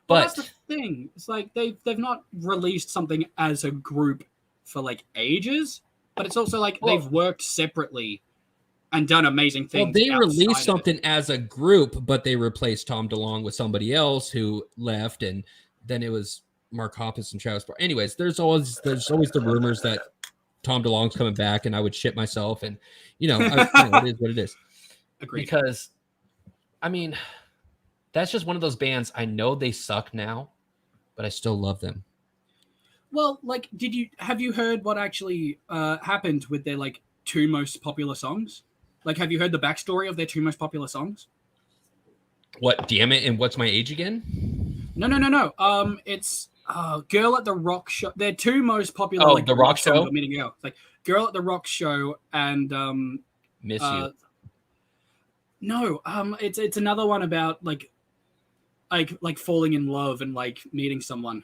But that's the thing. It's like they've not released something as a group for like ages, but it's also like they've worked separately and done amazing things. Well, they released something as a group, but they replaced Tom DeLonge with somebody else who left, and then it was Mark Hoppus and Travis Barker. Anyways, there's always the rumors that Tom DeLonge's coming back, and I would shit myself, and it is what it is. Agreed. Because, I mean, that's just one of those bands. I know they suck now, but I still love them. Well, like, have you heard what actually happened with their like two most popular songs? Like, have you heard the backstory of their two most popular songs? What? Damn it! And What's My Age Again? No. It's Girl at the Rock Show. Their two most popular. Like, the Rock Show. It's like Girl at the Rock Show and Miss You. No, it's another one about like falling in love and like meeting someone.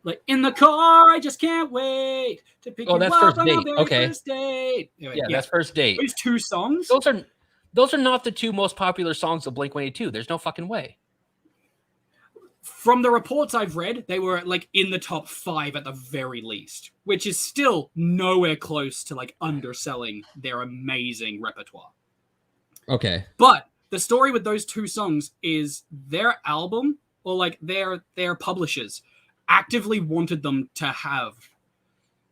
Like, in the car, I just can't wait to pick you up First on date. our very Okay. first date. Anyway, That's First Date. Those two songs. Those are not the two most popular songs of Blink-182. There's no fucking way. From the reports I've read, they were like in the top 5 at the very least, which is still nowhere close to like underselling their amazing repertoire. Okay. But the story with those two songs is their album or like their publishers actively wanted them to have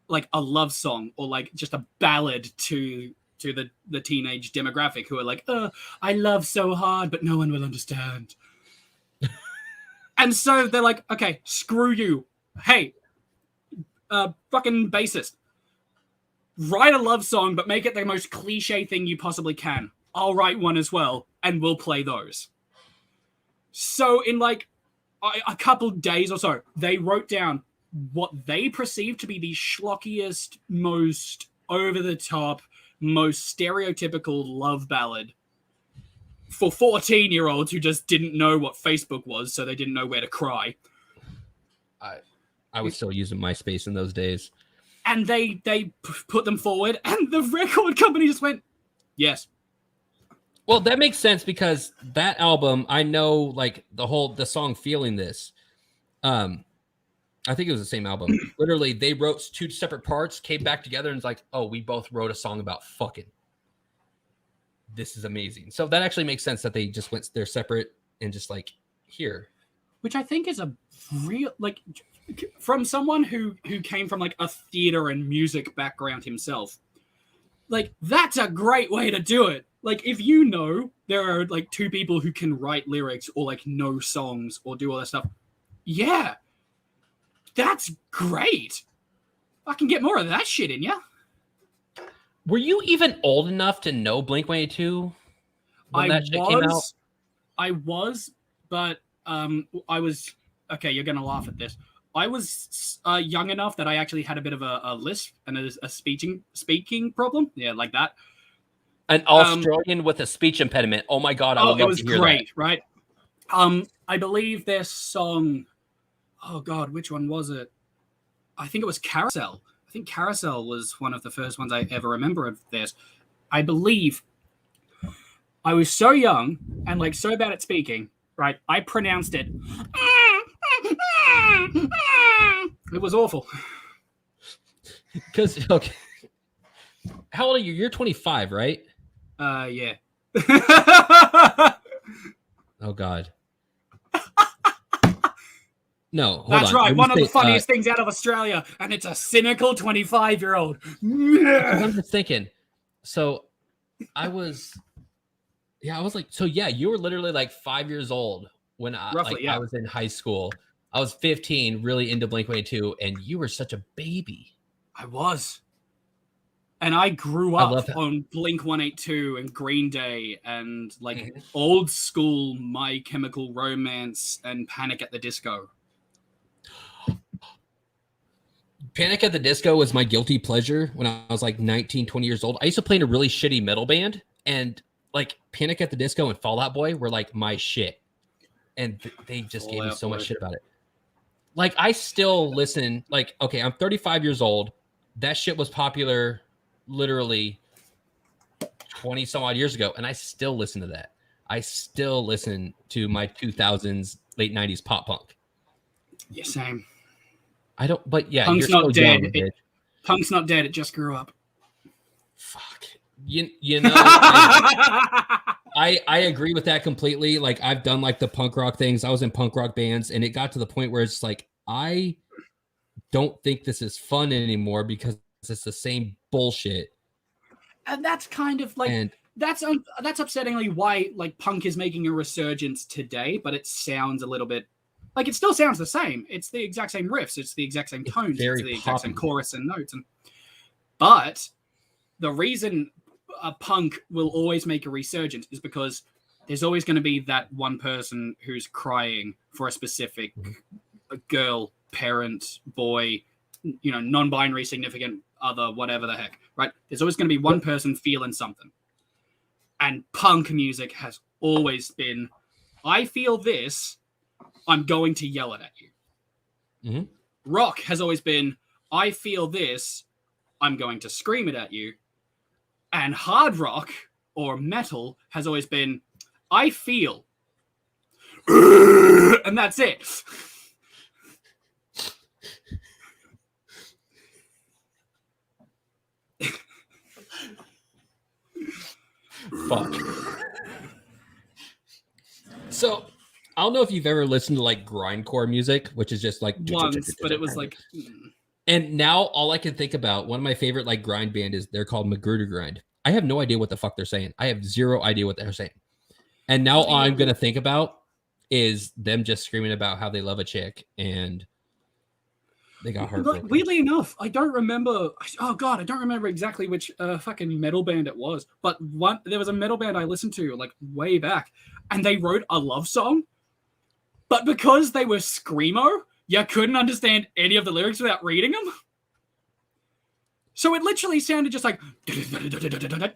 like a love song or like just a ballad to the teenage demographic who are like, I love so hard, but no one will understand. And so they're like, okay, screw you. Hey, fucking bassist, write a love song, but make it the most cliche thing you possibly can. I'll write one as well, and we'll play those. So in like a couple days or so, they wrote down what they perceived to be the schlockiest, most over-the-top, most stereotypical love ballad for 14-year-olds who just didn't know what Facebook was, so they didn't know where to cry. I was still using MySpace in those days. And they put them forward, and the record company just went, yes. Well, that makes sense because that album, I know, like the song "Feeling This." I think it was the same album. Literally, they wrote two separate parts, came back together, and it's like, oh, we both wrote a song about fucking. This is amazing. So that actually makes sense that they just went they're separate and just like, here. Which I think is a real, like, from someone who came from like a theater and music background himself, like, that's a great way to do it. Like, if you know there are like two people who can write lyrics or like know songs or do all that stuff, yeah, that's great. I can get more of that shit in ya. Were you even old enough to know Blink-182 when that shit came out? I was, but I was, okay, you're gonna laugh at this. I was young enough that I actually had a bit of a lisp and a speaking problem. Yeah, like that. An Australian with a speech impediment. Oh my god, I would love to hear great, that. Right? I believe their song. Oh god, which one was it? I think it was Carousel. I think Carousel was one of the first ones I ever remember of theirs. I believe I was so young and like so bad at speaking, right? I pronounced it. It was awful. Because, okay. How old are you? You're 25, right? Yeah. Oh, God. No, hold That's on. right. One of the funniest things out of Australia, and it's a cynical 25-year-old. I'm just thinking. So I was like, so yeah, you were literally like 5 years old when Roughly, I was in high school. I was 15, really into Blink-182, and you were such a baby. I was. And I grew up on Blink-182 and Green Day and like old school My Chemical Romance and Panic at the Disco. Panic at the Disco was my guilty pleasure when I was like 19, 20 years old. I used to play in a really shitty metal band, and like Panic at the Disco and Fall Out Boy were like my shit. And they just gave me so much shit about it. Like, I still listen. Like, okay, I'm 35 years old. That shit was popular literally 20 some odd years ago, and I still listen to that. I still listen to my 2000s, late 90s pop punk. Yeah, same. I don't, but yeah, Punk's you're not still dead. young, Punk's not dead. It just grew up. Fuck. You know, I agree with that completely. Like, I've done like the punk rock things. I was in punk rock bands, and it got to the point where it's like, I don't think this is fun anymore because it's the same bullshit. And that's kind of like, that's upsettingly why like punk is making a resurgence today, but it sounds a little bit like, it still sounds the same. It's the exact same riffs. It's the exact same tones. It's the exact same chorus and notes. But the reason a punk will always make a resurgence is because there's always going to be that one person who's crying for a specific girl, parent, boy, you know, non-binary significant other, whatever the heck, right? There's always going to be one person feeling something. And punk music has always been, I feel this, I'm going to yell it at you. Mm-hmm. Rock has always been, I feel this, I'm going to scream it at you. And hard rock or metal has always been, I feel. And that's it. Fuck. So, I don't know if you've ever listened to like grindcore music, which is just like once, but it was like. And now all I can think about, one of my favorite like grind band is, they're called Magruder Grind. I have no idea what the fuck they're saying. I have zero idea what they're saying. And now all I'm gonna think about is them just screaming about how they love a chick and they got heartbroken. Weirdly enough, I don't remember. Oh god, I don't remember exactly which fucking metal band it was. But there was a metal band I listened to like way back, and they wrote a love song. But because they were screamo, you couldn't understand any of the lyrics without reading them. So it literally sounded just like. Right.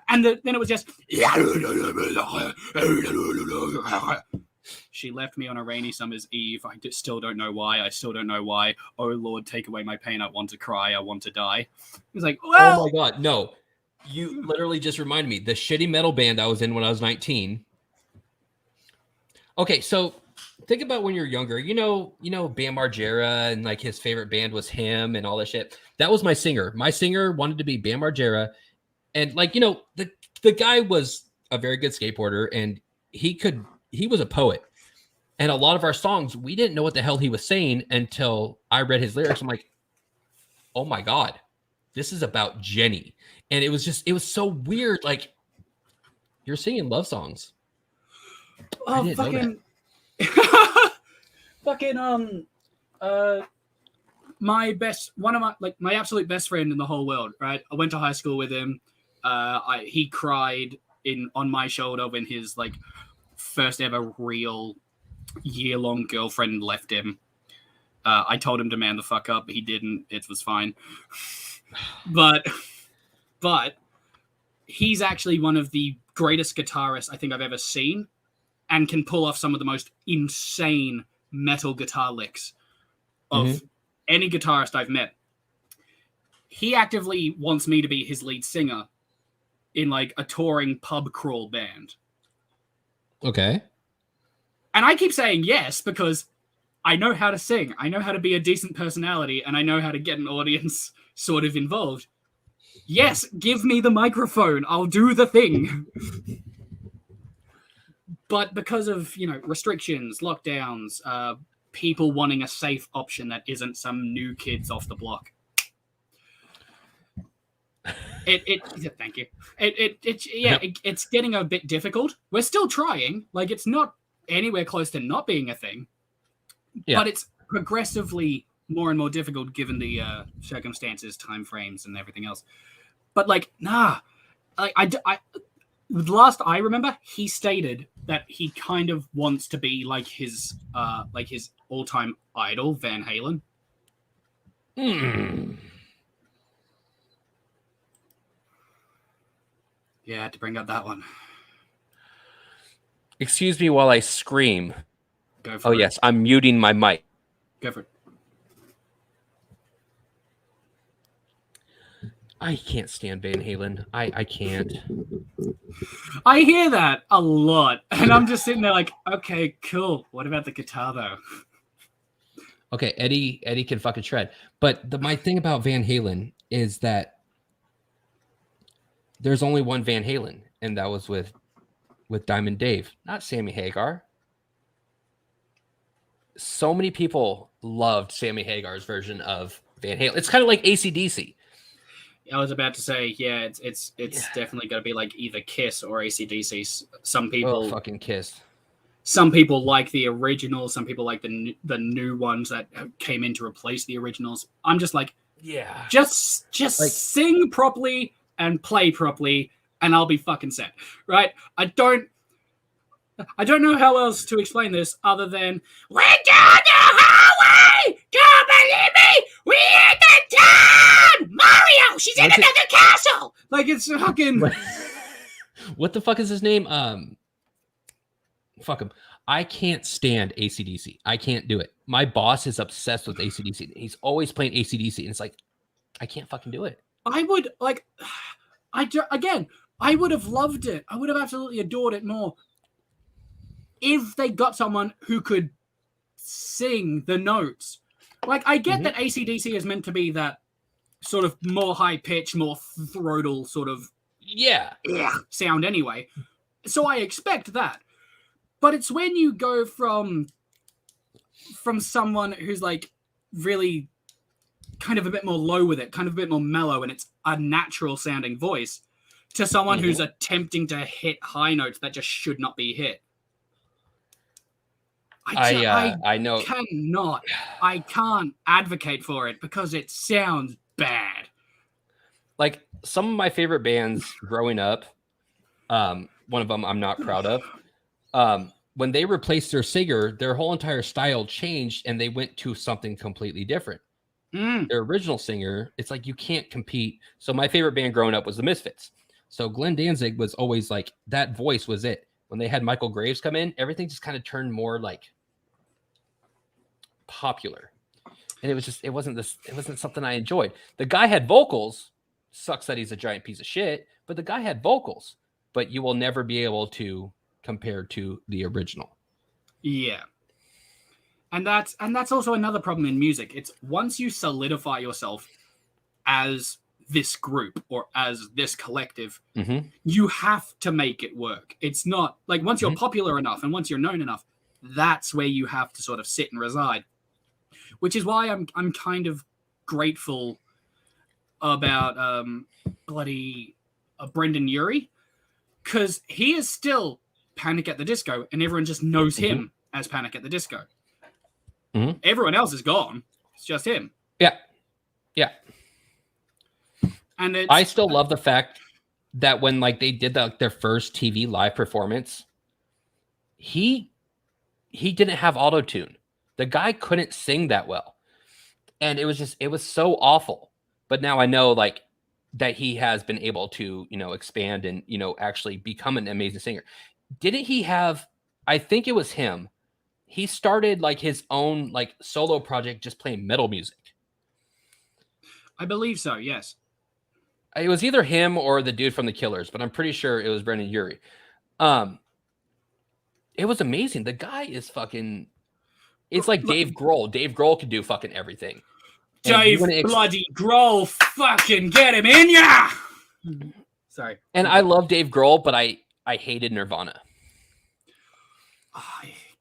And then it was just. She left me on a rainy summer's eve. I still don't know why. I still don't know why. Oh Lord, take away my pain. I want to cry. I want to die. It was like, well. Oh my god, no. You literally just reminded me. The shitty metal band I was in when I was 19. Okay, so think about when you're younger. You know Bam Margera, and like his favorite band was him and all that shit. That was my singer. My singer wanted to be Bam Margera. And like, the guy was a very good skateboarder, and he was a poet. And a lot of our songs, we didn't know what the hell he was saying until I read his lyrics. I'm like, oh my God, this is about Jenny. And it was so weird. Like, you're singing love songs. I didn't know that. Fucking my absolute best friend in the whole world, right? I went to high school with him. He cried on my shoulder when his like first ever real year-long girlfriend left him. I told him to man the fuck up, but he didn't. It was fine. But he's actually one of the greatest guitarists I think I've ever seen, and can pull off some of the most insane metal guitar licks of any guitarist I've met. He actively wants me to be his lead singer in like a touring pub crawl band. Okay. And I keep saying yes because I know how to sing. I know how to be a decent personality, and I know how to get an audience sort of involved. Yes, give me the microphone. I'll do the thing. But because of, restrictions, lockdowns, people wanting a safe option that isn't some new kids off the block. Thank you. It's getting a bit difficult. We're still trying. Like, it's not anywhere close to not being a thing. Yeah. But it's progressively more and more difficult given the circumstances, timeframes, and everything else. But the last I remember, he stated that he kind of wants to be like his all-time idol, Van Halen. Yeah, I had to bring up that one. Excuse me while I scream. Go for it. Yes, I'm muting my mic. Go for it. I can't stand Van Halen. I can't. I hear that a lot, and I'm just sitting there like, okay, cool. What about the guitar, though? Okay, Eddie can fucking shred. But my thing about Van Halen is that there's only one Van Halen, and that was with Diamond Dave, not Sammy Hagar. So many people loved Sammy Hagar's version of Van Halen. It's kind of like AC/DC. I was about to say, yeah, it's definitely going to be like either Kiss or AC/DC. Some people fucking Kiss. Some people like the original. Some people like the new ones that came in to replace the originals. I'm just like, yeah, just like, sing properly and play properly, and I'll be fucking set, right? I don't know how else to explain this other than we're down the hallway. Don't believe me? We hit the town. Mario, she's in another castle. Like, it's fucking. What the fuck is his name? Fuck him. I can't stand AC/DC. I can't do it. My boss is obsessed with AC/DC. He's always playing AC/DC, and it's like, I can't fucking do it. I would have loved it. I would have absolutely adored it more if they got someone who could sing the notes. Like, I get that AC/DC is meant to be that sort of more high pitch, more throatal sort of sound anyway. So I expect that. But it's when you go from someone who's like really kind of a bit more low with it, kind of a bit more mellow, and it's a natural sounding voice, to someone who's attempting to hit high notes that just should not be hit. I know. I can't advocate for it because it sounds bad. Like, some of my favorite bands growing up, one of them I'm not proud of, when they replaced their singer, their whole entire style changed and they went to something completely different. Their original singer, it's like you can't compete. So my favorite band growing up was the Misfits. So Glenn Danzig was always like, that voice was it. When they had Michael Graves come in, everything just kind of turned more like popular. And it wasn't something I enjoyed. The guy had vocals. Sucks that he's a giant piece of shit, but the guy had vocals. But you will never be able to compare to the original. Yeah. And that's also another problem in music. It's once you solidify yourself as this group or as this collective, Mm-hmm. you have to make it work. It's not like once you're popular enough and once you're known enough, that's where you have to sort of sit and reside. Which is why I'm kind of grateful about Brendan Urie, because he is still Panic at the Disco, and everyone just knows him as Panic at the Disco. Mm-hmm. Everyone else is gone. It's just him. Yeah. Yeah. And I still love the fact that when like they did their first TV live performance, he didn't have auto-tune. The guy couldn't sing that well. And it was so awful. But now I know like that he has been able to, expand and, actually become an amazing singer. Didn't he have, I think it was him. He started like his own like solo project just playing metal music. I believe so, yes. It was either him or the dude from the Killers, but I'm pretty sure it was Brendan Urie. It was amazing. The guy is fucking. It's like Dave Grohl. Dave Grohl can do fucking everything. Dave bloody Grohl, fucking get him in ya! Sorry. And I love Dave Grohl, but I hated Nirvana.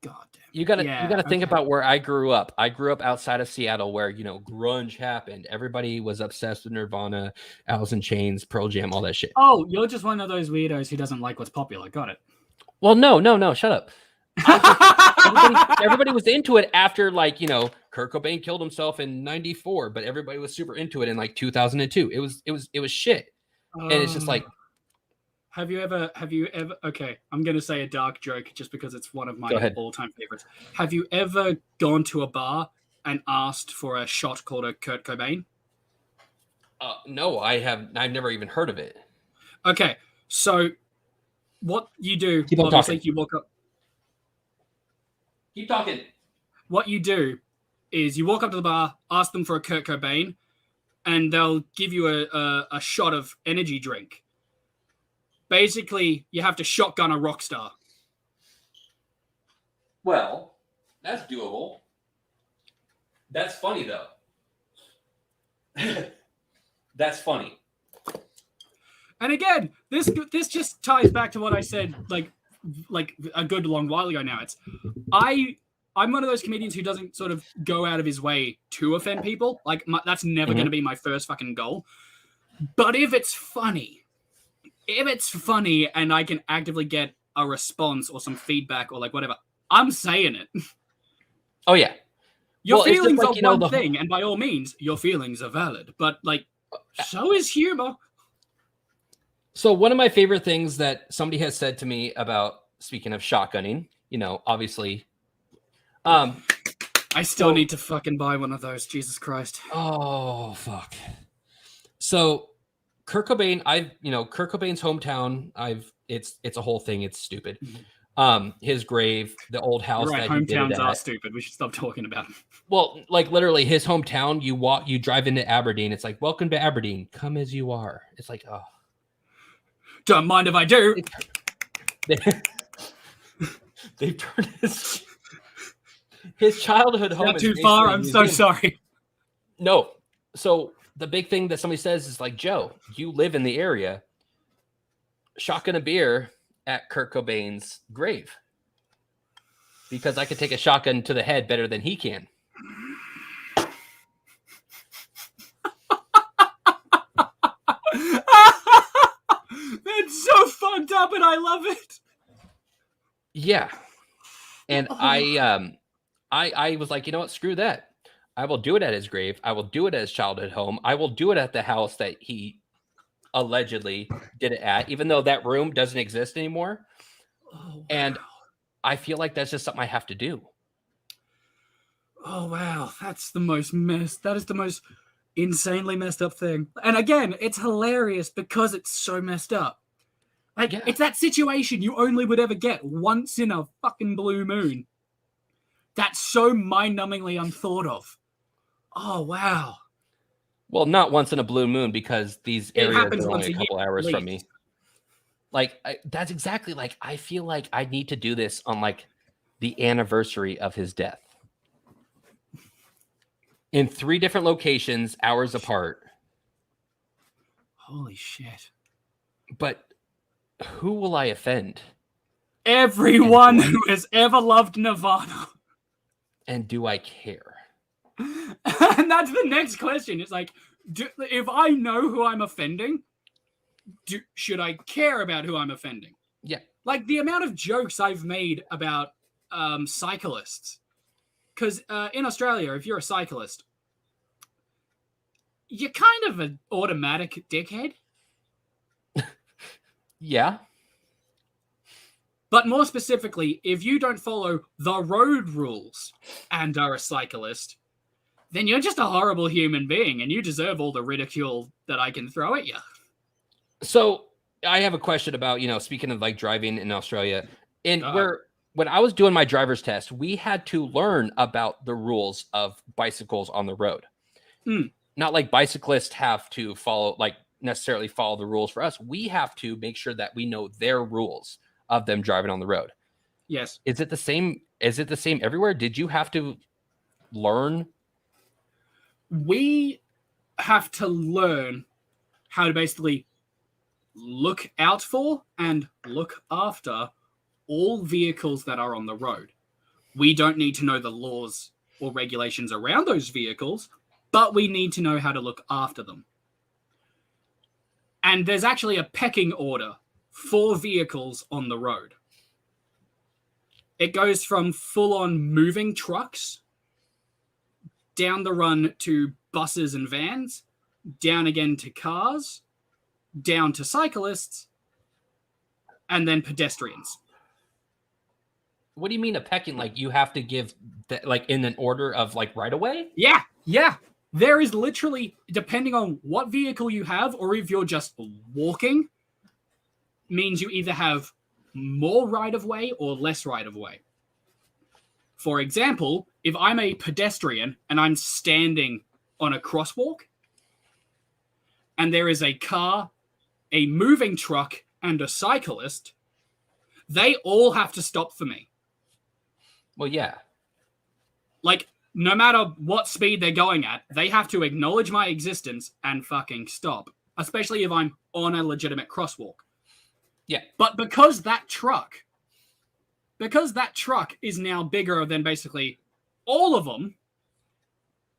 God damn. You gotta think about where I grew up. I grew up outside of Seattle, where grunge happened. Everybody was obsessed with Nirvana, Alice in Chains, Pearl Jam, all that shit. Oh, you're just one of those weirdos who doesn't like what's popular. Got it. Well, no, shut up. Everybody was into it after Kurt Cobain killed himself in '94, but everybody was super into it in like 2002. It was shit, and it's just like. Have you ever? Okay, I'm gonna say a dark joke just because it's one of my all-time favorites. Have you ever gone to a bar and asked for a shot called a Kurt Cobain? No, I have. I've never even heard of it. Okay, so what you do? Keep on talking. You walk up. Keep talking. What you do is you walk up to the bar, ask them for a Kurt Cobain, and they'll give you a shot of energy drink. Basically, you have to shotgun a rock star. Well, that's doable. That's funny, though. That's funny. And again, this just ties back to what I said like a good long while ago now. I'm one of those comedians who doesn't sort of go out of his way to offend people. Like, that's never going to be my first fucking goal. But if it's funny and I can actively get a response or some feedback or like whatever, I'm saying it. Oh, yeah. Your feelings are one thing, and by all means, your feelings are valid. But, like, so is humor. So one of my favorite things that somebody has said to me about, speaking of shotgunning, obviously... I still need to fucking buy one of those. Jesus Christ. Oh, fuck. So... Kurt Cobain, Kurt Cobain's hometown, it's a whole thing. It's stupid. His grave, the old house that he did it at. Hometowns are stupid. We should stop talking about them. Well, like literally his hometown, you drive into Aberdeen. It's like, welcome to Aberdeen. Come as you are. It's like, oh. Don't mind if I do. They've turned his childhood home. Not too far. I'm so sorry. No. So the big thing that somebody says is like, Joe, you live in the area. Shotgun a beer at Kurt Cobain's grave. Because I could take a shotgun to the head better than he can. That's so fucked up and I love it. Yeah. And I was like, you know what? Screw that. I will do it at his grave. I will do it at his childhood home. I will do it at the house that he allegedly did it at, even though that room doesn't exist anymore. Oh, wow. And I feel like that's just something I have to do. Oh, wow. That is the most insanely messed up thing. And again, it's hilarious because it's so messed up. Like, It's that situation you only would ever get once in a fucking blue moon. That's so mind-numbingly unthought of. Oh, wow. Well, not once in a blue moon, because these areas are only a couple hours from me. Like, that's exactly like, I feel like I need to do this on like the anniversary of his death. In 3 different locations, hours apart. Holy shit. But who will I offend? Everyone who has ever loved Nirvana. And do I care? And that's the next question. It's like, if I know who I'm offending, should I care about who I'm offending? Yeah. Like the amount of jokes I've made about cyclists. Because in Australia, if you're a cyclist, you're kind of an automatic dickhead. Yeah. But more specifically, if you don't follow the road rules and are a cyclist, then you're just a horrible human being and you deserve all the ridicule that I can throw at you. So I have a question about, speaking of like driving in Australia, and when I was doing my driver's test, we had to learn about the rules of bicycles on the road. Not like bicyclists have to necessarily follow the rules for us. We have to make sure that we know their rules of them driving on the road. Yes. Is it the same everywhere? Did you have to learn? We have to learn how to basically look out for and look after all vehicles that are on the road. We don't need to know the laws or regulations around those vehicles, but we need to know how to look after them. And there's actually a pecking order for vehicles on the road. It goes from full-on moving trucks, down the run to buses and vans, down again to cars, down to cyclists, and then pedestrians. What do you mean a pecking? Like you have to give that like in an order of like right away? Yeah. There is literally, depending on what vehicle you have, or if you're just walking, means you either have more right-of-way or less right-of-way. For example, if I'm a pedestrian and I'm standing on a crosswalk, and there is a car, a moving truck, and a cyclist, they all have to stop for me. Well, yeah. Like, no matter what speed they're going at, they have to acknowledge my existence and fucking stop. Especially if I'm on a legitimate crosswalk. Yeah. But because that truck is now bigger than basically all of them,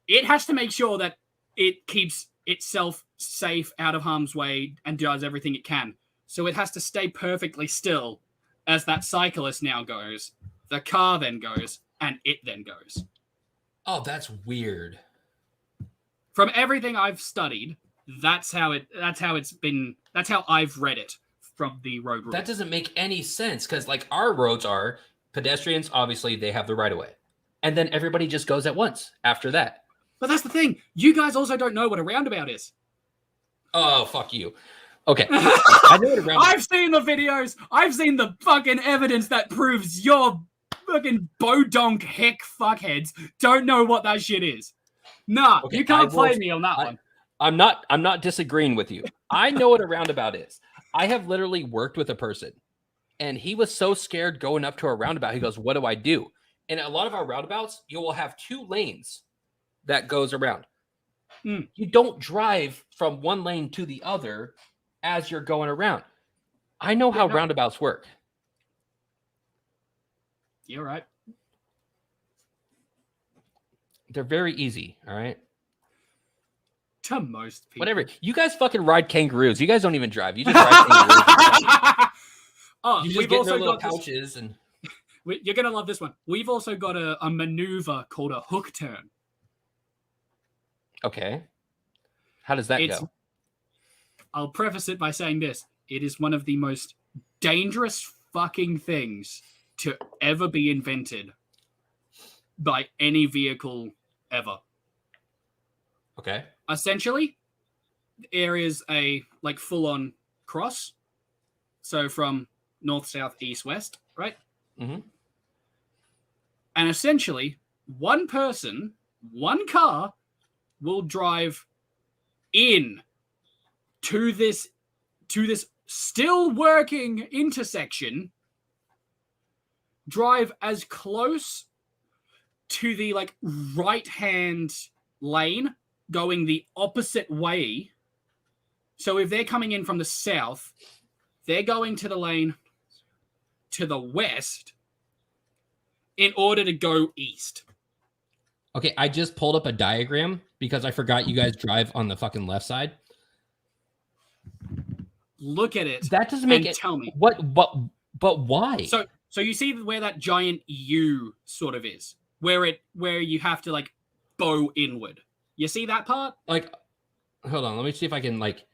it has to make sure that it keeps itself safe, out of harm's way, and does everything it can. So it has to stay perfectly still as that cyclist now goes, the car then goes, and it then goes. Oh, that's weird. From everything I've studied, that's how I've read it from the road rules. That doesn't make any sense because like our roads are pedestrians, obviously they have the right of way. And then everybody just goes at once after that. But that's the thing. You guys also don't know what a roundabout is. Oh, fuck you. Okay. I know what a roundabout is. I've seen the videos. I've seen the fucking evidence that proves your fucking bodonk heck fuckheads don't know what that shit is. Nah, okay, you can't play me on that one. I'm not disagreeing with you. I know what a roundabout is. I have literally worked with a person and he was so scared going up to a roundabout. He goes, what do I do? And a lot of our roundabouts, you will have 2 lanes that goes around. You don't drive from one lane to the other as you're going around. I know how roundabouts work. You're right. They're very easy, all right? To most people. Whatever. You guys fucking ride kangaroos. You guys don't even drive. You just ride kangaroos. You just get in their little pouches. And you're going to love this one. We've also got a maneuver called a hook turn. Okay. How does that go? I'll preface it by saying this. It is one of the most dangerous fucking things to ever be invented by any vehicle ever. Okay. Essentially, there is a like full-on cross. So from north, south, east, west, right? Mm-hmm. And essentially, one person, one car will drive in to this still working intersection, drive as close to the like right hand lane going the opposite way So if they're coming in from the south, they're going to the lane to the west in order to go east. Okay, I just pulled up a diagram because I forgot you guys drive on the fucking left side. Look at it. That doesn't make and tell me. But why? So you see where that giant U sort of is, where you have to like bow inward. You see that part? Like, hold on, let me see if I can like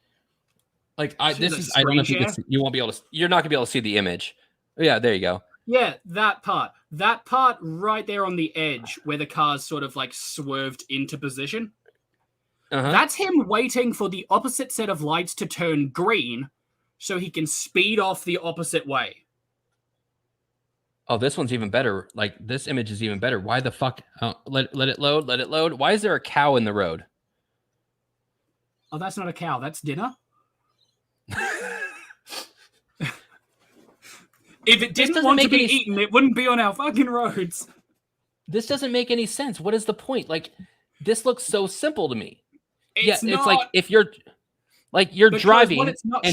I She's I don't know if screen you won't be able to. You're not gonna be able to see the image. Yeah, there you go. Yeah, that part. That part right there on the edge where the car's sort of like swerved into position. Uh-huh. That's him waiting for the opposite set of lights to turn green so he can speed off the opposite way. Oh, this one's even better. Like, this image is even better. Why the fuck? Oh, let it load. Let it load. Why is there a cow in the road? Oh, that's not a cow. That's dinner. If it didn't want to be eaten, it wouldn't be on our fucking roads. This doesn't make any sense. What is the point? Like, this looks so simple to me. It's it's like if you're driving. What it's not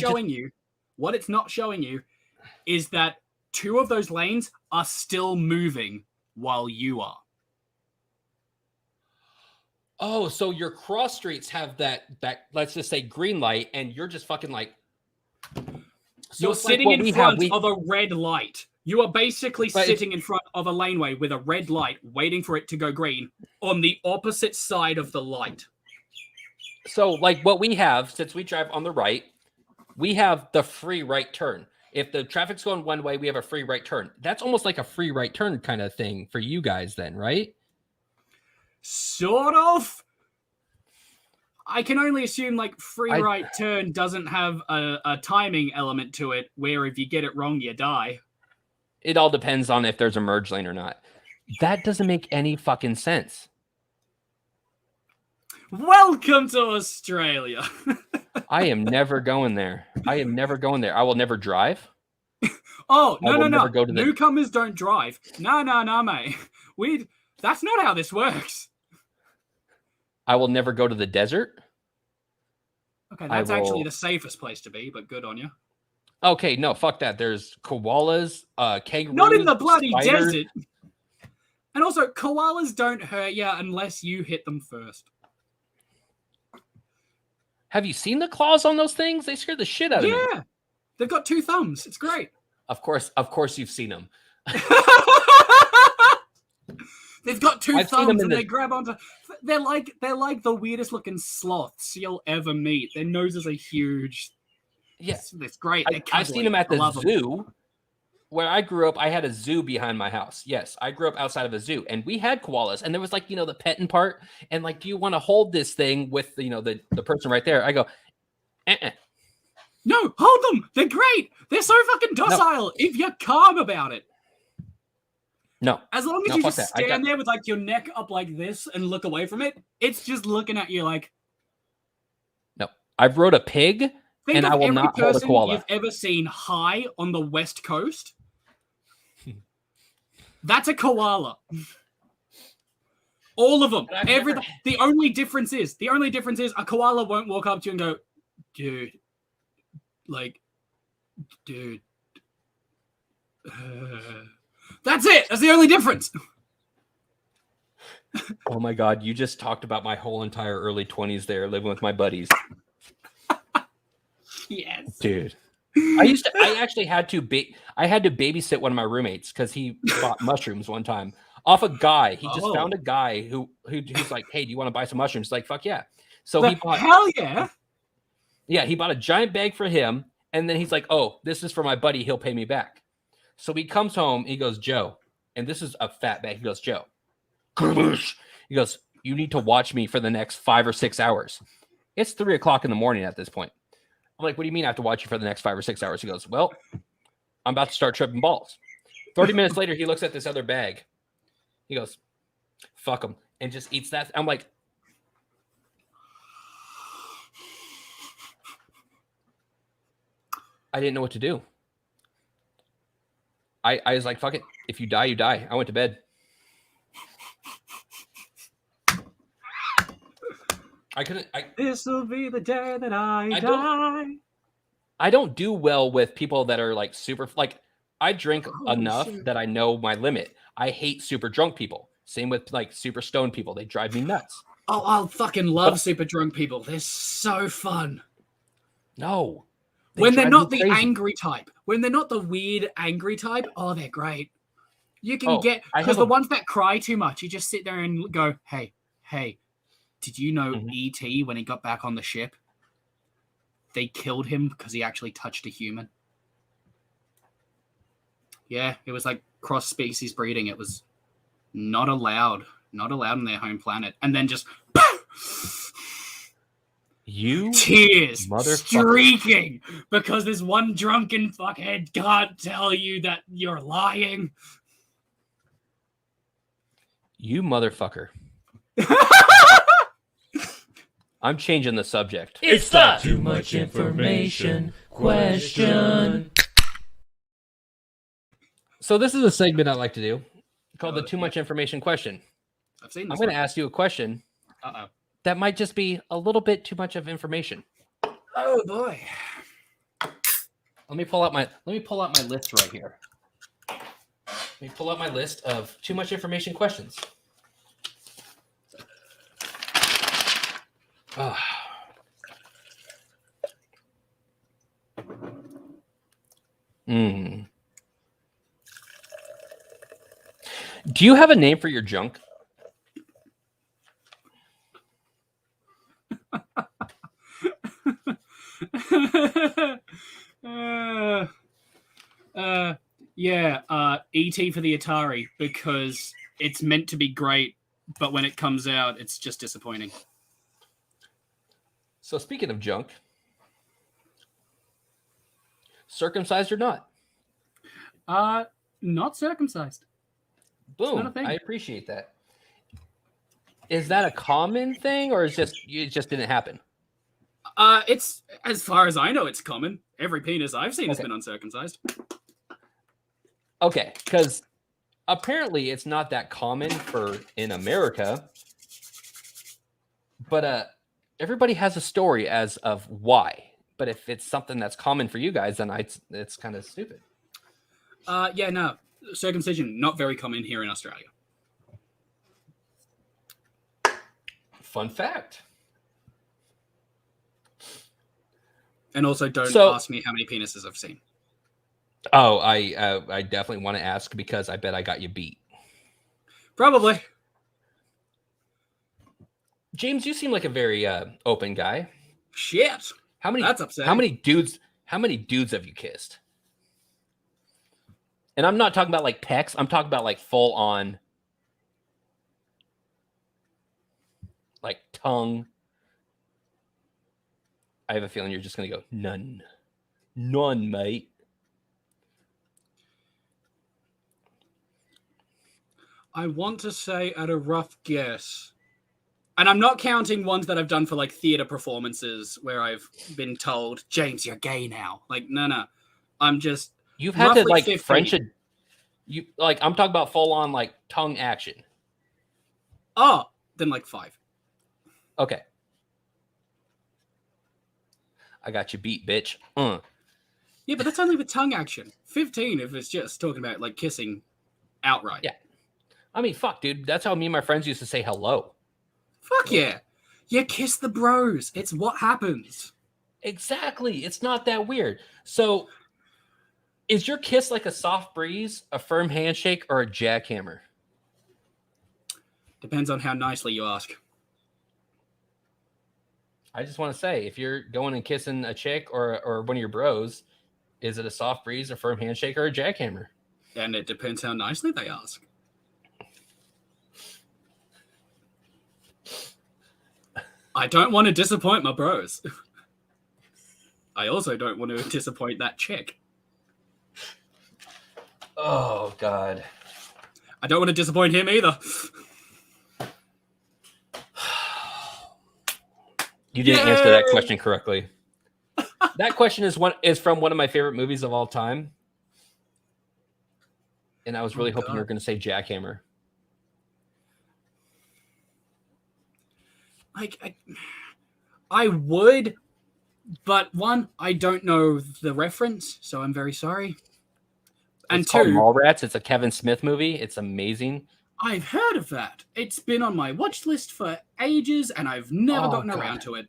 showing you is that two of those lanes are still moving while you are. Oh, so your cross streets have that let's just say green light, and you're just fucking like. So you're sitting in front of a red light. You are basically sitting in front of a laneway with a red light, waiting for it to go green on the opposite side of the light. So, like what we have, since we drive on the right, we have the free right turn. If the traffic's going one way, we have a free right turn. That's almost like a free right turn kind of thing for you guys then, right? Sort of. I can only assume like free right turn doesn't have a timing element to it where if you get it wrong, you die. It all depends on if there's a merge lane or not. That doesn't make any fucking sense. Welcome to Australia. I am never going there. I will never drive. Oh, no. Newcomers don't drive. No, mate. That's not how this works. I will never go to the desert. Okay, that's actually the safest place to be, but good on you. Okay, no, fuck that. There's koalas, kangaroos. Not in the bloody desert. And also, koalas don't hurt you unless you hit them first. Have you seen the claws on those things? They scare the shit out of me. Yeah, they've got 2 thumbs. It's great. Of course, you've seen them. They've got 2 thumbs and they grab onto. They're like the weirdest looking sloths you'll ever meet. Their noses are huge. Yeah, it's great. I've seen them at the zoo. Where I grew up, I had a zoo behind my house. Yes, I grew up outside of a zoo, and we had koalas, and there was like, the petting part, and like, do you want to hold this thing with the person right there? I go, No, hold them. They're great. They're so fucking docile. If you're calm about it. No. As long as you just stand there with like your neck up like this and look away from it, it's just looking at you like. No, I've rode a pig, and I will not hold a koala. You've ever seen high on the West Coast? That's a koala. All of them. The only difference is a koala won't walk up to you and go, dude. That's it. That's the only difference. Oh my God. You just talked about my whole entire early 20s there, living with my buddies. Yes. Dude. I actually had to babysit one of my roommates because he bought mushrooms one time off a guy. He just found a guy who's like, hey, do you want to buy some mushrooms? He's like, fuck yeah. So he bought, hell yeah. Yeah, he bought a giant bag for him. And then he's like, oh, this is for my buddy. He'll pay me back. So he comes home. He goes, Joe, and this is a fat bag. He goes, Joe. He goes, you need to watch me for the next 5 or 6 hours. It's 3:00 in the morning at this point. I'm like, what do you mean I have to watch you for the next 5 or 6 hours? He goes, well, I'm about to start tripping balls. 30 minutes later, he looks at this other bag. He goes, fuck him, and just eats that. I'm like, I didn't know what to do. I was like, fuck it. If you die, you die. I went to bed. I couldn't. This will be the day that I I die. I don't do well with people that are like super. Like I drink Oh, enough shit. that I know my limit. I hate super drunk people. Same with like super stoned people. They drive me nuts. Oh, I fucking love But- super drunk people. They're so fun. No. When they're drive not me the crazy. angry type. When they're not the weird angry type, oh, they're great. You can Oh, get, I because have the ones that cry too much, you just sit there and go, hey, did you know Mhm. E.T., when he got back on the ship, they killed him because he actually touched a human? Yeah, it was like cross-species breeding. It was not allowed on their home planet. And then just You tears motherfucker. streaking because this one drunken fuckhead can't tell you that you're lying. You motherfucker. I'm changing the subject. It's the too much information question. So this is a segment I like to do called the Oh, too yeah. much information question. I've seen I'm this going to one. ask you a question Uh-oh. that might just be a little bit too much of information. Oh boy. Let me pull out my list right here. Let me pull out my list of too much information questions. Ah. Do you have a name for your junk? E.T. for the Atari, because it's meant to be great, but when it comes out, it's just disappointing. So speaking of junk, circumcised or not? Not circumcised. Boom. not a thing. I appreciate that. Is that a common thing, or is it just didn't happen? It's, as far as I know, it's common. Every penis I've seen has Okay. been uncircumcised. Okay, because apparently it's not that common in America, but everybody has a story as of why. But if it's something that's common for you guys, then it's kind of stupid. No. Circumcision, not very common here in Australia. Fun fact. And also, don't So- ask me how many penises I've seen. Oh, I definitely want to ask because I bet I got you beat. Probably. James, you seem like a very open guy. Shit. How many? That's upsetting. How many dudes have you kissed? And I'm not talking about like pecs. I'm talking about like full on, like tongue. I have a feeling you're just gonna go none, mate. I want to say at a rough guess, and I'm not counting ones that I've done for like theater performances where I've been told, James, you're gay now. Like, no. I'm just, You've had to roughly like 15. French it. You like I'm talking about full on like tongue action. oh, then like 5. Okay. I got you beat, bitch. Yeah, but that's only with tongue action. 15 if it's just talking about like kissing outright. Yeah. I mean, fuck, dude. That's how me and my friends used to say hello. Fuck yeah. You kiss the bros. It's what happens. Exactly. It's not that weird. So, is your kiss like a soft breeze, a firm handshake, or a jackhammer? Depends on how nicely you ask. I just want to say, if you're going and kissing a chick or one of your bros, is it a soft breeze, a firm handshake, or a jackhammer? And it depends how nicely they ask. I don't want to disappoint my bros. I also don't want to disappoint that chick. Oh, God. I don't want to disappoint him either. You didn't answer that Yay! question correctly. That question is from one of my favorite movies of all time. And I was really hoping you were going to say jackhammer. Like, I would, but one, I don't know the reference, so I'm very sorry. And It's called two, Mallrats. It's a Kevin Smith movie. It's amazing. I've heard of that. It's been on my watch list for ages, and I've never Oh, gotten God. around to it.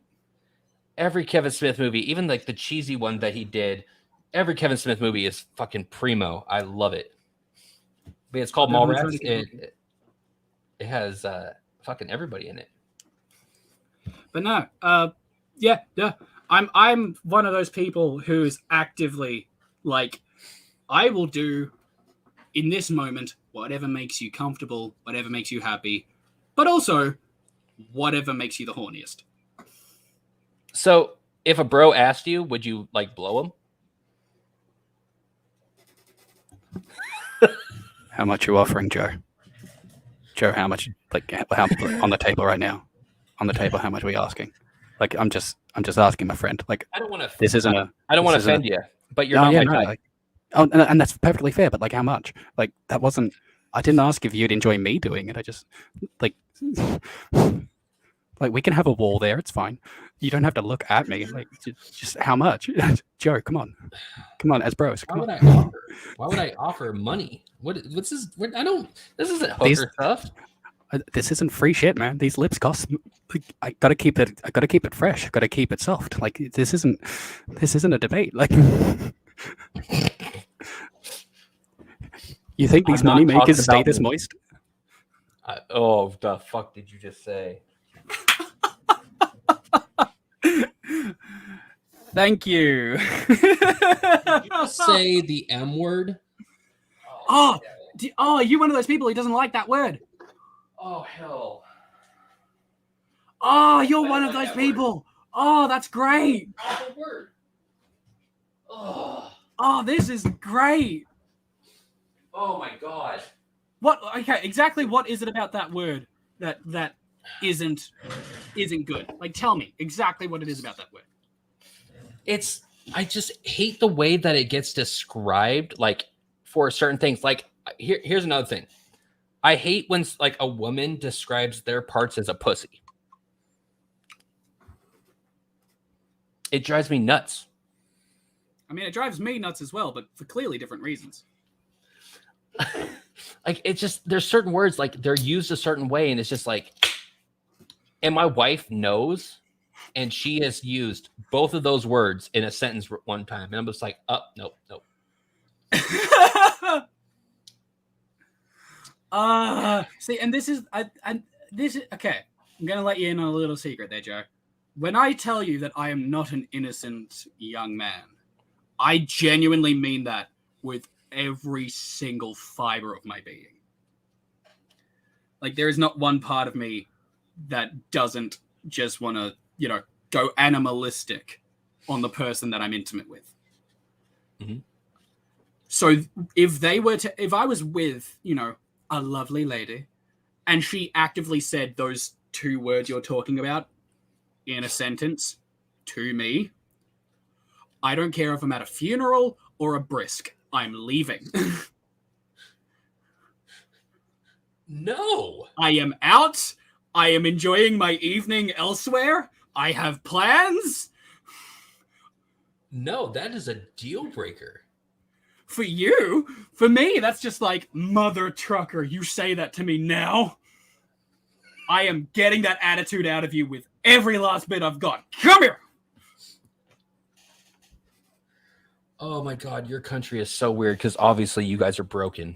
Every Kevin Smith movie, even like the cheesy one that he did, every Kevin Smith movie is fucking primo. I love it. But it's called I'm definitely trying Mallrats. to get It has fucking everybody in it. But no, yeah. I'm one of those people who is actively like, I will do in this moment whatever makes you comfortable, whatever makes you happy, but also whatever makes you the horniest. So if a bro asked you, would you like blow him? How much are you offering, Joe? Joe, how much? Like, how on the table right now? On the table, how much are we asking? Like, I'm just asking my friend. Like, I don't want to. this isn't a. I don't want to this isn't offend you, but you're No, not yeah, my no, type. like, and that's perfectly fair. But like, how much? Like, that wasn't. I didn't ask if you'd enjoy me doing it. I just like, like we can have a wall there. It's fine. You don't have to look at me. Like, just how much? Joe, come on, as bros. Why Come would on. I offer? Why would I offer money? What's this? I don't. This isn't hooker These- stuff. This isn't free shit, man. These lips cost. I gotta keep it. I gotta keep it fresh. I gotta keep it soft. Like this isn't a debate. Like you think these I'm not money makers talking stay about this me. moist? Oh, the fuck did you just say? Thank you. Say the M word. Oh, you're one of those people who doesn't like that word. Oh hell! Oh, you're I one don't of like those that word. people. Oh, that's great. Awful word. Oh, Oh, this is great. oh my god! What? Okay, exactly. What is it about that word that isn't good? Like, tell me exactly what it is about that word. I just hate the way that it gets described. Like for certain things. Like here's another thing. I hate when like a woman describes their parts as a pussy. It drives me nuts. I mean, it drives me nuts as well, but for clearly different reasons. Like it's just there's certain words like they're used a certain way, and it's just like, and my wife knows, and she has used both of those words in a sentence one time, and I'm just like, oh nope. See, and this is okay. I'm gonna let you in on a little secret there, Joe. When I tell you that I am not an innocent young man, I genuinely mean that with every single fiber of my being. Like, there is not one part of me that doesn't just want to, go animalistic on the person that I'm intimate with. Mhm. So if I was with, a lovely lady, and she actively said those two words you're talking about in a sentence to me, I don't care if I'm at a funeral or a brisk, I'm leaving. No. I am out. I am enjoying my evening elsewhere. I have plans. No, that is a deal breaker. For you, for me, that's just like, mother trucker, you say that to me now. I am getting that attitude out of you with every last bit I've got. Come here. Oh my god, your country is so weird because obviously you guys are broken.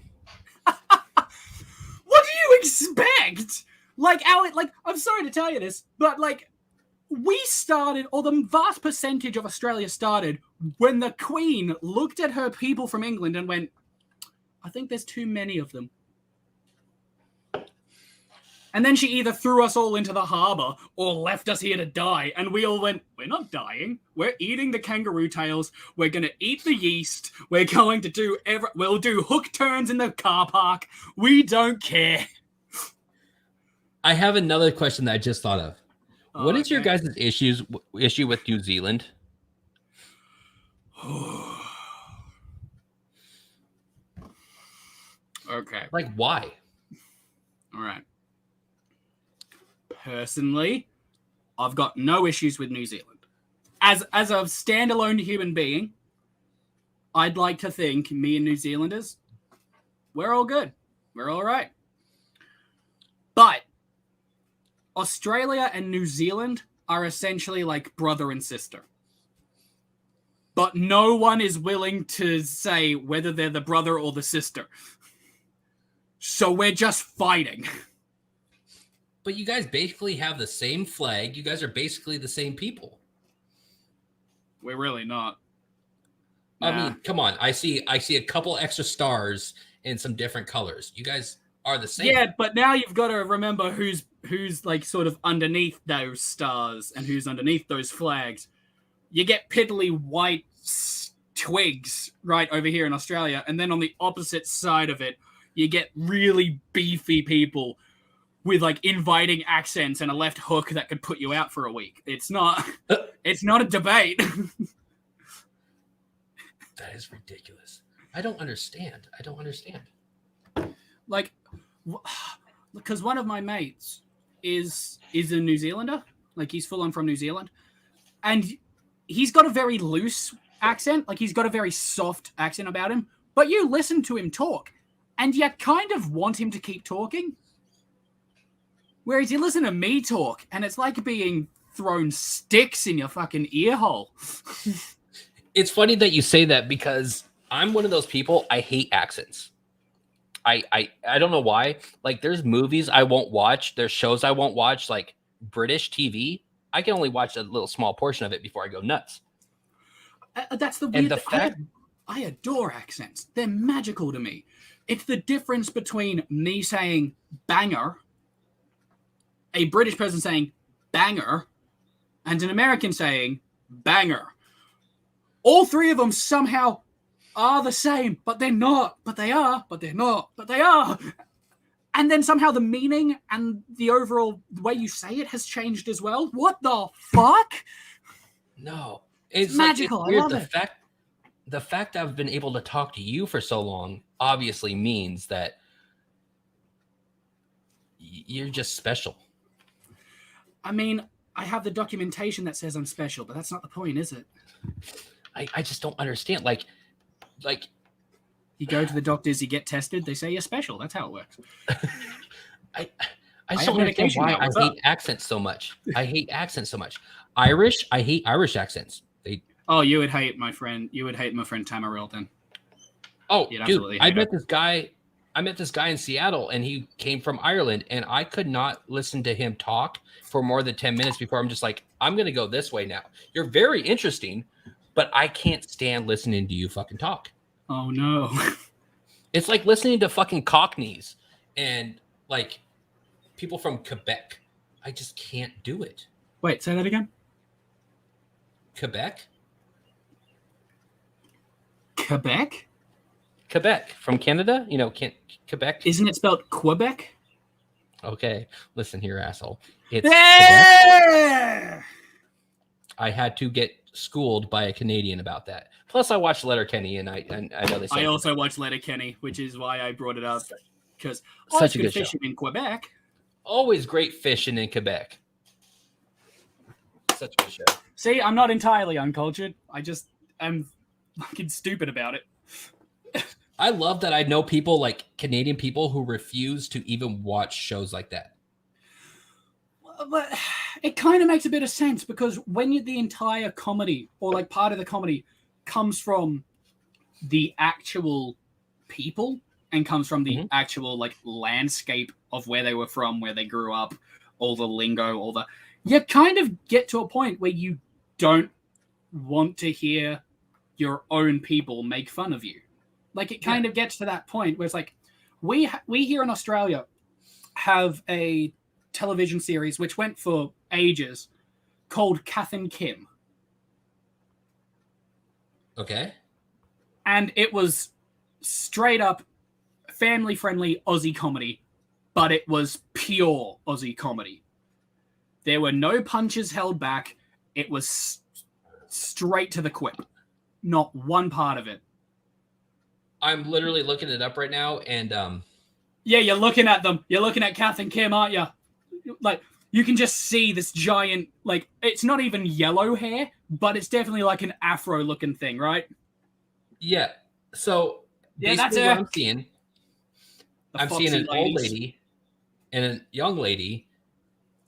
What do you expect? I'm sorry to tell you this, but we started, or the vast percentage of Australia started when the Queen looked at her people from England and went, I think there's too many of them. And then she either threw us all into the harbour or left us here to die. And we all went, we're not dying. We're eating the kangaroo tails. We're going to eat the yeast. We're going to we'll do hook turns in the car park. We don't care. I have another question that I just thought of. What is your Okay. guys' issue with New Zealand? Okay. Like, why? All right. Personally, I've got no issues with New Zealand. As a standalone human being, I'd like to think me and New Zealanders, we're all good. We're all right. But Australia and New Zealand are essentially like brother and sister. But no one is willing to say whether they're the brother or the sister. So we're just fighting. But you guys basically have the same flag. You guys are basically the same people. We're really not. I mean, come on. I see a couple extra stars in some different colors. You guys are the same. Yeah, but now you've got to remember who's like sort of underneath those stars and who's underneath those flags. You get piddly white twigs right over here in Australia, and then on the opposite side of it, you get really beefy people with like inviting accents and a left hook that could put you out for a week. It's not a debate. That is ridiculous. I don't understand. Like, because one of my mates is a New Zealander. Like, he's full on from New Zealand. And he's got a very loose accent. Like, he's got a very soft accent about him. But you listen to him talk, and you kind of want him to keep talking. Whereas you listen to me talk, and it's like being thrown sticks in your fucking ear hole. It's funny that you say that because I'm one of those people, I hate accents. I don't know why. Like, there's movies I won't watch. There's shows I won't watch, like British TV. I can only watch a little small portion of it before I go nuts. That's the weird thing. I adore accents. They're magical to me. It's the difference between me saying banger, a British person saying banger, and an American saying banger. All three of them somehow are the same, but they're not, but they are, but they're not, but they are. And then somehow the meaning and the overall way you say it has changed as well. What the fuck? No. It's magical. Like, it's weird. I love The fact I've been able to talk to you for so long obviously means that you're just special. I mean, I have the documentation that says I'm special, but that's not the point, is it? I just don't understand. Like you go to the doctors, you get tested, they say you're special. That's how it works. I just don't understand why I hate accents so much. Irish, I hate Irish accents. Oh, you would hate my friend. You would hate my friend Tamaril then. Oh, dude, I met this guy in Seattle, and he came from Ireland, and I could not listen to him talk for more than 10 minutes before I'm just like, I'm going to go this way now. You're very interesting, but I can't stand listening to you fucking talk. Oh, no. It's like listening to fucking Cockneys and like people from Quebec. I just can't do it. Wait, say that again? Quebec? Quebec? Quebec from Canada? You know, Quebec. Isn't it spelled Quebec? Okay, listen here, asshole. It's Quebec. I had to get schooled by a Canadian about that. Plus, I watched Letterkenny, and I know they. I also watched Letterkenny, which is why I brought it up, because such a good fishing show in Quebec. Always great fishing in Quebec. Such a good show. See, I'm not entirely uncultured. I just am fucking stupid about it. I love that I know people like Canadian people who refuse to even watch shows like that. But it kind of makes a bit of sense, because when the entire comedy, or like part of the comedy, comes from the actual people and comes from the actual like landscape of where they were from, where they grew up, all the lingo, you kind of get to a point where you don't want to hear your own people make fun of you. Like, it kind of gets to that point where it's like, we here in Australia have a television series which went for ages called Kath and Kim. Okay. And it was straight up family-friendly Aussie comedy, but it was pure Aussie comedy. There were no punches held back. It was straight to the quip. Not one part of it. I'm literally looking it up right now, and yeah, you're looking at them. You're looking at Kath and Kim, aren't you? Like, you can just see this giant, like, it's not even yellow hair, but it's definitely like an afro-looking thing, right? Yeah. So Yeah, that's basically what her. I'm seeing, The I'm seeing foxy an old ladies. lady and a young lady.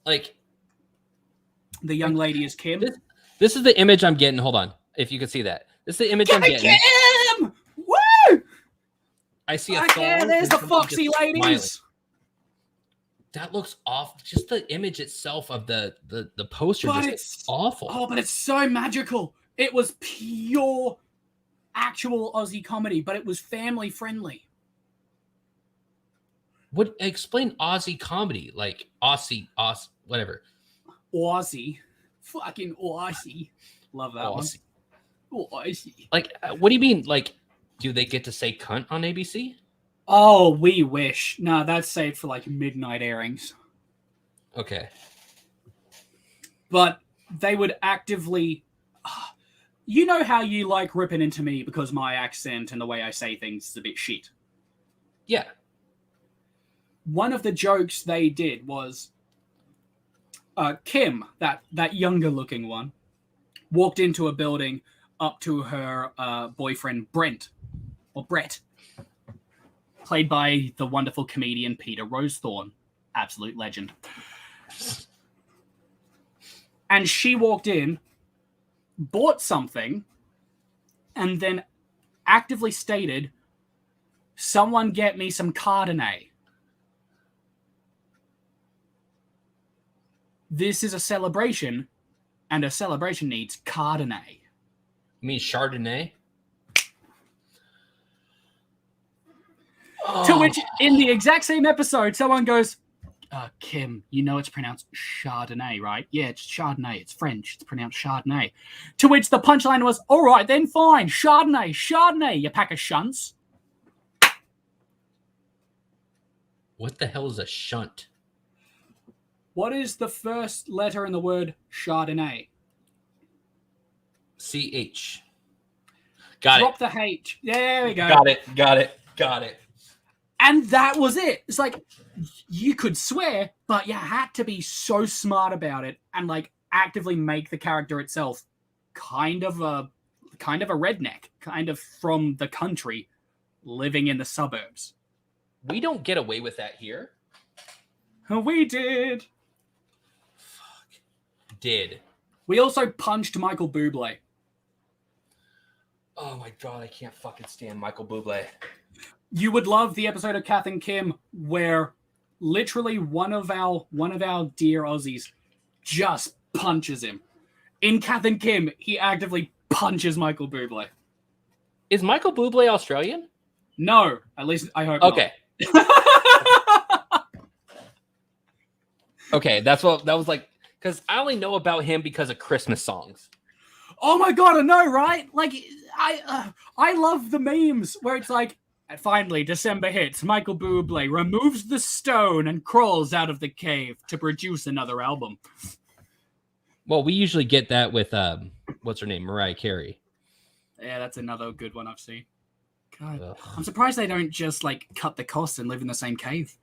Like, The young lady is Kim. this is the image I'm getting. Hold on, if you can see that. This is the image I'm getting. Kim! Woo! I see a Okay, thong there's and the somebody foxy just ladies. smiling. That looks off. Just the image itself of the poster But just it's awful. Oh, but it's so magical. It was pure, actual Aussie comedy, but it was family friendly. Would explain Aussie comedy, like Aussie, whatever. Aussie. Fucking Aussie. Love that Aussie. one. Aussie. Like, what do you mean? Like, do they get to say cunt on ABC? Oh, we wish. No, that's saved for like midnight airings. Okay. But they would actively. You know how you like ripping into me because my accent and the way I say things is a bit shit. Yeah. One of the jokes they did was Kim, that younger looking one, walked into a building up to her boyfriend Brent, or Brett, played by the wonderful comedian Peter Rosethorn, absolute legend. And she walked in, bought something, and then actively stated, "Someone get me some Chardonnay." This is a celebration, and a celebration needs Chardonnay. You mean Chardonnay? To which, in the exact same episode, someone goes, Kim, you know it's pronounced Chardonnay, right? Yeah, it's Chardonnay. It's French. It's pronounced Chardonnay. To which the punchline was, all right, then fine. Chardonnay, you pack of shunts. What the hell is a shunt? What is the first letter in the word Chardonnay? CH. Got Drop it. the H. There we go. Got it. And that was it. It's like, you could swear, but you had to be so smart about it and like actively make the character itself kind of a redneck, kind of from the country, living in the suburbs. We don't get away with that here. We did. Did. We also punched Michael Bublé. Oh my god, I can't fucking stand Michael Bublé. You would love the episode of Kath and Kim where literally one of our dear Aussies just punches him. In Kath and Kim, he actively punches Michael Bublé. Is Michael Bublé Australian? No, at least I hope Okay. not. Okay, that was like, because I only know about him because of Christmas songs. Oh my god, I know, right? Like, I love the memes where it's like, finally, December hits. Michael Bublé removes the stone and crawls out of the cave to produce another album. Well, we usually get that with what's her name, Mariah Carey. Yeah, that's another good one I've seen. God, Ugh. I'm surprised they don't just like cut the cost and live in the same cave.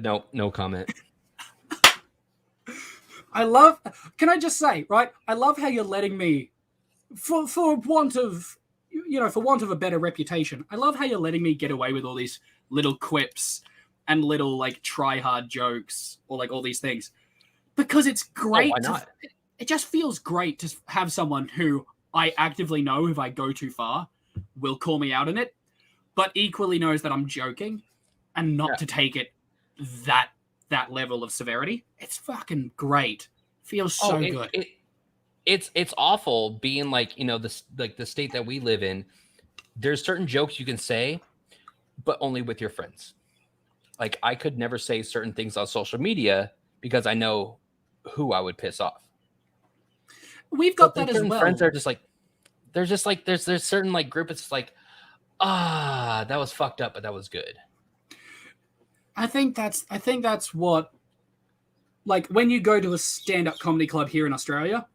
No comment. Can I just say, right? I love how you're letting me, for want of a better reputation, I love how you're letting me get away with all these little quips and little like try hard jokes or like all these things. Because it's great. Why not? It just feels great to have someone who I actively know if I go too far will call me out in it, but equally knows that I'm joking and not to take it that level of severity. It's fucking great. Feels so good. It's awful being like, the state that we live in. There's certain jokes you can say, but only with your friends. Like, I could never say certain things on social media because I know who I would piss off. We've got that as well. Friends are just like, there's certain like group. It's like, that was fucked up, but that was good. I think that's what, like, when you go to a stand-up comedy club here in Australia,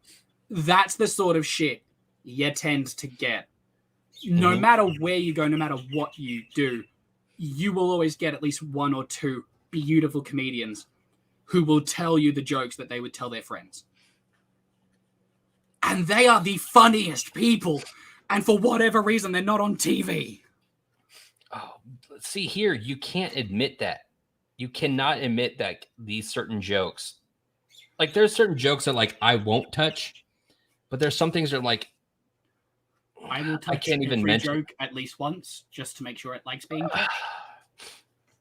that's the sort of shit you tend to get. no Mhm. matter where you go, no matter what you do, you will always get at least one or two beautiful comedians who will tell you the jokes that they would tell their friends. And they are the funniest people. And for whatever reason, they're not on TV. Oh, see here, you can't admit that. You cannot admit that these certain jokes, like there's certain jokes that like I won't touch, but there's some things that are like I will touch can't even every mention. joke at least once just to make sure it likes being touched.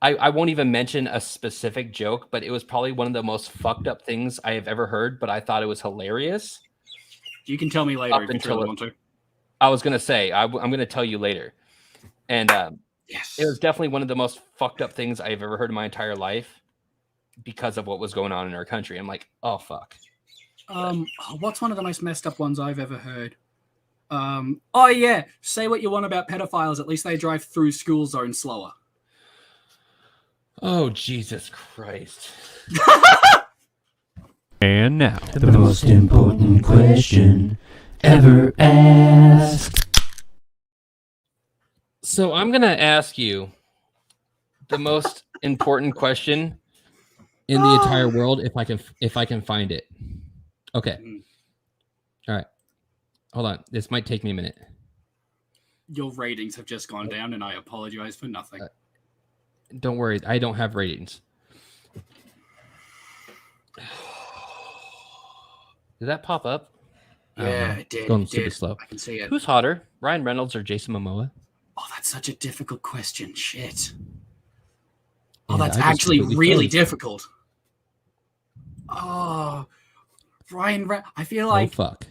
I won't even mention a specific joke, but it was probably one of the most fucked up things I have ever heard, but I thought it was hilarious. You can tell me later if you really want to. I was going to say, I'm going to tell you later. And Yes. it was definitely one of the most fucked up things I've ever heard in my entire life because of what was going on in our country. I'm like, oh, fuck. What's one of the most messed up ones I've ever heard? Oh, yeah. Say what you want about pedophiles. At least they drive through school zones slower. Oh, Jesus Christ. And now, The most important question ever asked. So I'm going to ask you the most important question in the entire world if I can find it. Okay. All right. Hold on. This might take me a minute. Your ratings have just gone down, and I apologize for nothing. Don't worry. I don't have ratings. Did that pop up? I don't know. Yeah, it did. It's going it super did. slow. I can see it. Who's hotter, Ryan Reynolds or Jason Momoa? Oh, that's such a difficult question. Shit. Oh, Yeah, that's I just actually completely really froze. difficult. Oh, I feel Oh, like fuck.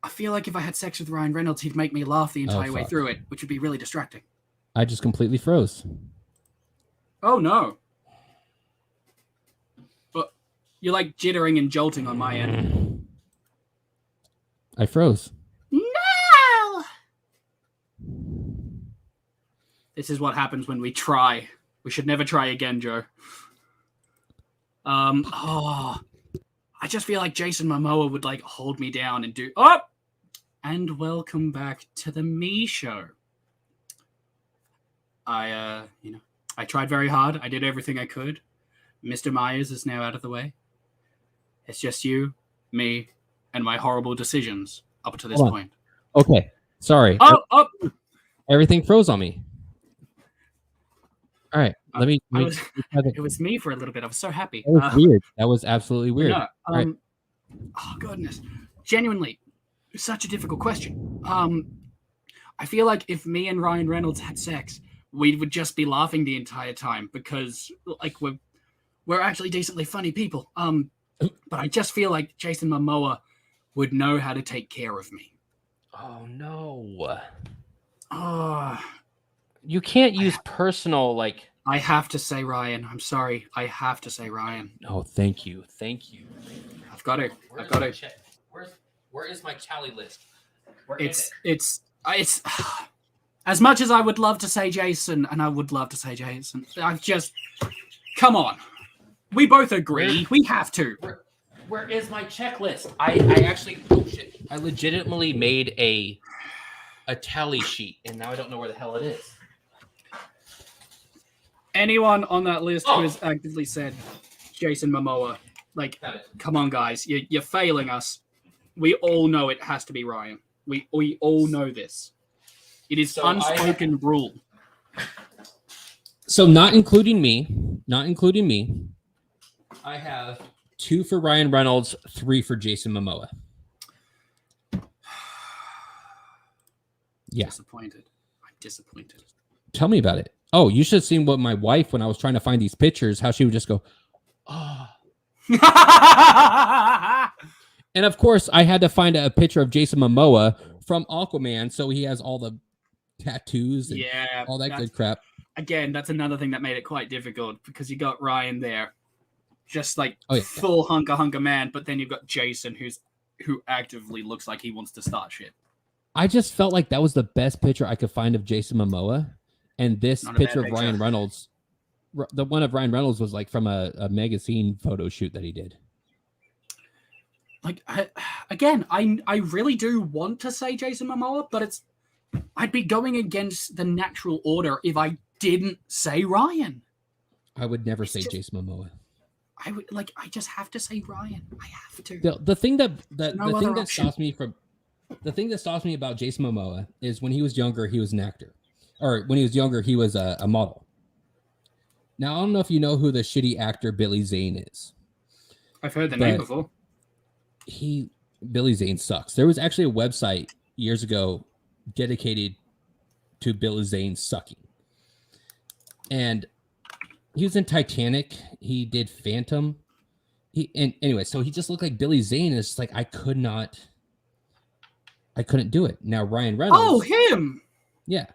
if I had sex with Ryan Reynolds, he'd make me laugh the entire way fuck. through it, which would be really distracting. I just completely froze. Oh no. But you're like jittering and jolting on my end. I froze. No! This is what happens when we try. We should never try again, Joe. I just feel like Jason Momoa would like hold me down and do and welcome back to the Me Show. I tried very hard. I did everything I could. Mr. Myers is now out of the way. It's just you, me, and my horrible decisions up to this Hold on. point. Okay. Sorry. Oh! Everything froze on me. All right. Let me It was me for a little bit. I was so happy. That was weird. That was absolutely weird. No, right. Oh, goodness. Genuinely, such a difficult question. I feel like if me and Ryan Reynolds had sex, we would just be laughing the entire time because, like, we're actually decently funny people. But I just feel like Jason Momoa would know how to take care of me. Oh, no. Oh, You can't use personal, like... I have to say Ryan. I'm sorry. I have to say Ryan. Oh, thank you. Thank you. I've got to. I've got to. Where is my tally list? It's as much as I would love to say Jason, and I would love to say Jason, I've just come on. We both agree. We have to. Where is my checklist? I actually I legitimately made a tally sheet, and now I don't know where the hell it is. Anyone on that list who has actively said Jason Momoa, like, come on, guys, you're failing us. We all know it has to be Ryan. We all know this. It is unspoken rule. So not including me, I have 2 for Ryan Reynolds, 3 for Jason Momoa. Yeah. Disappointed. I'm disappointed. Tell me about it. Oh, you should have seen what my wife, when I was trying to find these pictures, how she would just go, oh. And of course, I had to find a picture of Jason Momoa from Aquaman, so he has all the tattoos and all that good crap. Again, that's another thing that made it quite difficult because you got Ryan there, just like Oh, full hunker man, but then you've got Jason who actively looks like he wants to start shit. I just felt like that was the best picture I could find of Jason Momoa, and this Not a picture bad of Ryan picture. Reynolds, the one of Ryan Reynolds was like from a magazine photo shoot that he did. Like, I really do want to say Jason Momoa, but it's I'd be going against the natural order if I didn't say Ryan. I would never It's say just- Jason Momoa. I just have to say Ryan. I have to. The thing that No the other thing that option. stops me from the thing that stops me about Jason Momoa is when he was younger, he was an actor, or when he was younger, he was a model. Now I don't know if you know who the shitty actor Billy Zane is. I've heard the name But- before. Billy Zane sucks. There was actually a website years ago dedicated to Billy Zane sucking. And he was in Titanic. He did Phantom. Anyway, so he just looked like Billy Zane. It's like I couldn't do it. Now Ryan Reynolds. Oh, him! Yeah.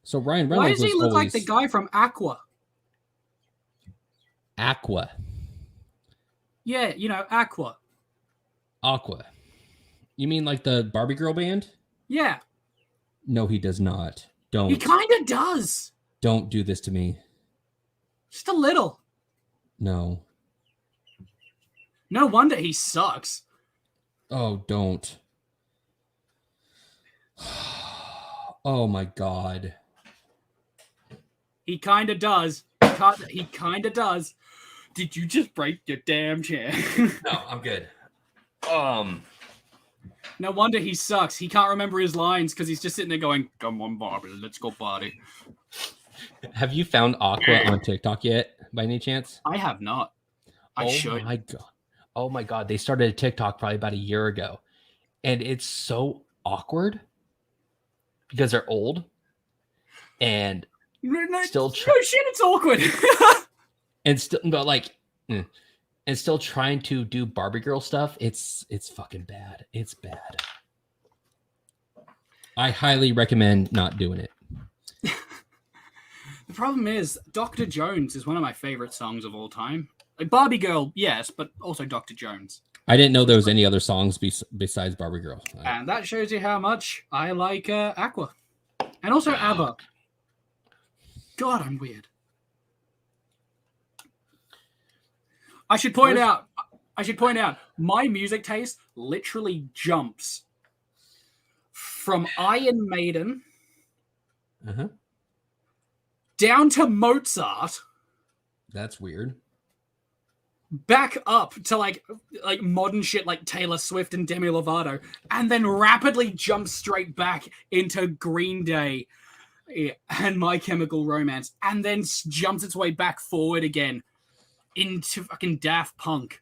So Ryan Reynolds. Why does he was look like always the guy from Aqua? Aqua. Yeah, Aqua. Aqua. You mean like the Barbie girl band? Yeah, No, he does not. he Don't kind of does. don't do this to me. Just a little. No. No wonder he sucks. Oh, don't. Oh my god. He kind of does. He kind of does. Did you just break your damn chair? No, I'm good. No wonder he sucks. He can't remember his lines because he's just sitting there going, "Come on, Barbie, let's go party." Have you found Aqua on TikTok yet, by any chance? I have not. I should. My god. Oh my god. They started a TikTok probably about a year ago. And it's so awkward because they're old and still no shit, it's awkward. and still trying to do Barbie girl stuff. It's fucking bad. It's bad. I highly recommend not doing it. The problem is, Dr. Jones is one of my favorite songs of all time. Like Barbie Girl, yes, but also Dr. Jones. I didn't know there was any other songs besides Barbie Girl. And that shows you how much I like Aqua. And also ABBA. God, I'm weird. I should point out, my music taste literally jumps from Iron Maiden Uh-huh. down to Mozart, That's weird. back up to like modern shit like Taylor Swift and Demi Lovato, and then rapidly jumps straight back into Green Day and My Chemical Romance, and then jumps its way back forward again into fucking Daft Punk.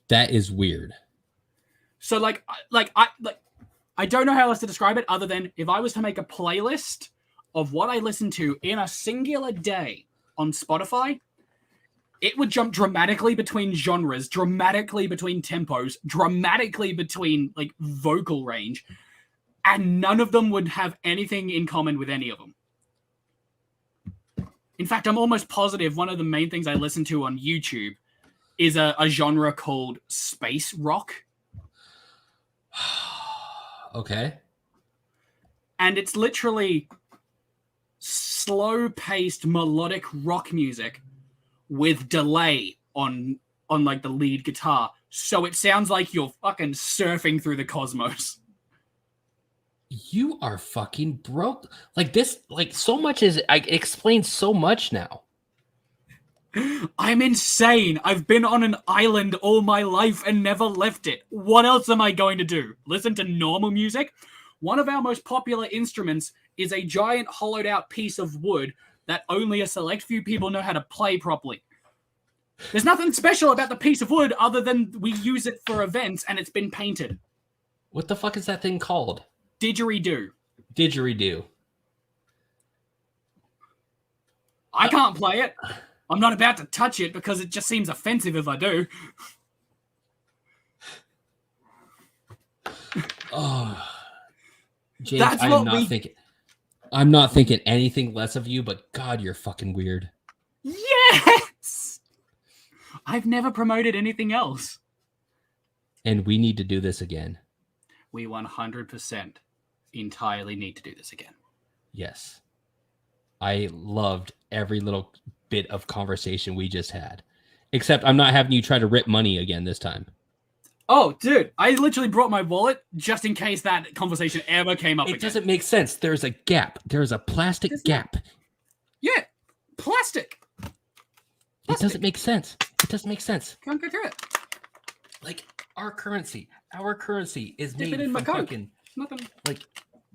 That is weird. So I don't know how else to describe it other than if I was to make a playlist of what I listen to in a singular day on Spotify, it would jump dramatically between genres, dramatically between tempos, dramatically between like vocal range, and none of them would have anything in common with any of them. In fact, I'm almost positive one of the main things I listen to on YouTube is a genre called space rock. Okay. And it's literally slow-paced melodic rock music with delay on like the lead guitar. So it sounds like you're fucking surfing through the cosmos. You are fucking broke. Like this, like so much is I explains so much now. I'm insane. I've been on an island all my life and never left it. What else am I going to do? Listen to normal music? One of our most popular instruments is a giant hollowed out piece of wood that only a select few people know how to play properly. There's nothing special about the piece of wood other than we use it for events and it's been painted. What the fuck is that thing called? Didgeridoo. Didgeridoo. I can't play it. I'm not about to touch it because it just seems offensive if I do. Oh, James, That's I'm what not we- thinking. I'm not thinking anything less of you, but God, you're fucking weird. Yes! I've never promoted anything else. And we need to do this again. We 100% entirely need to do this again. Yes. I loved every little bit of conversation we just had. Except I'm not having you try to rip money again this time. Oh, dude, I literally brought my wallet just in case that conversation ever came up It again. doesn't make sense. There's a gap. There's a plastic gap. Yeah, plastic. It doesn't make sense. It doesn't make sense. Can't go through it. Like our currency is Dip it made in my from Coke. fucking Nothing. like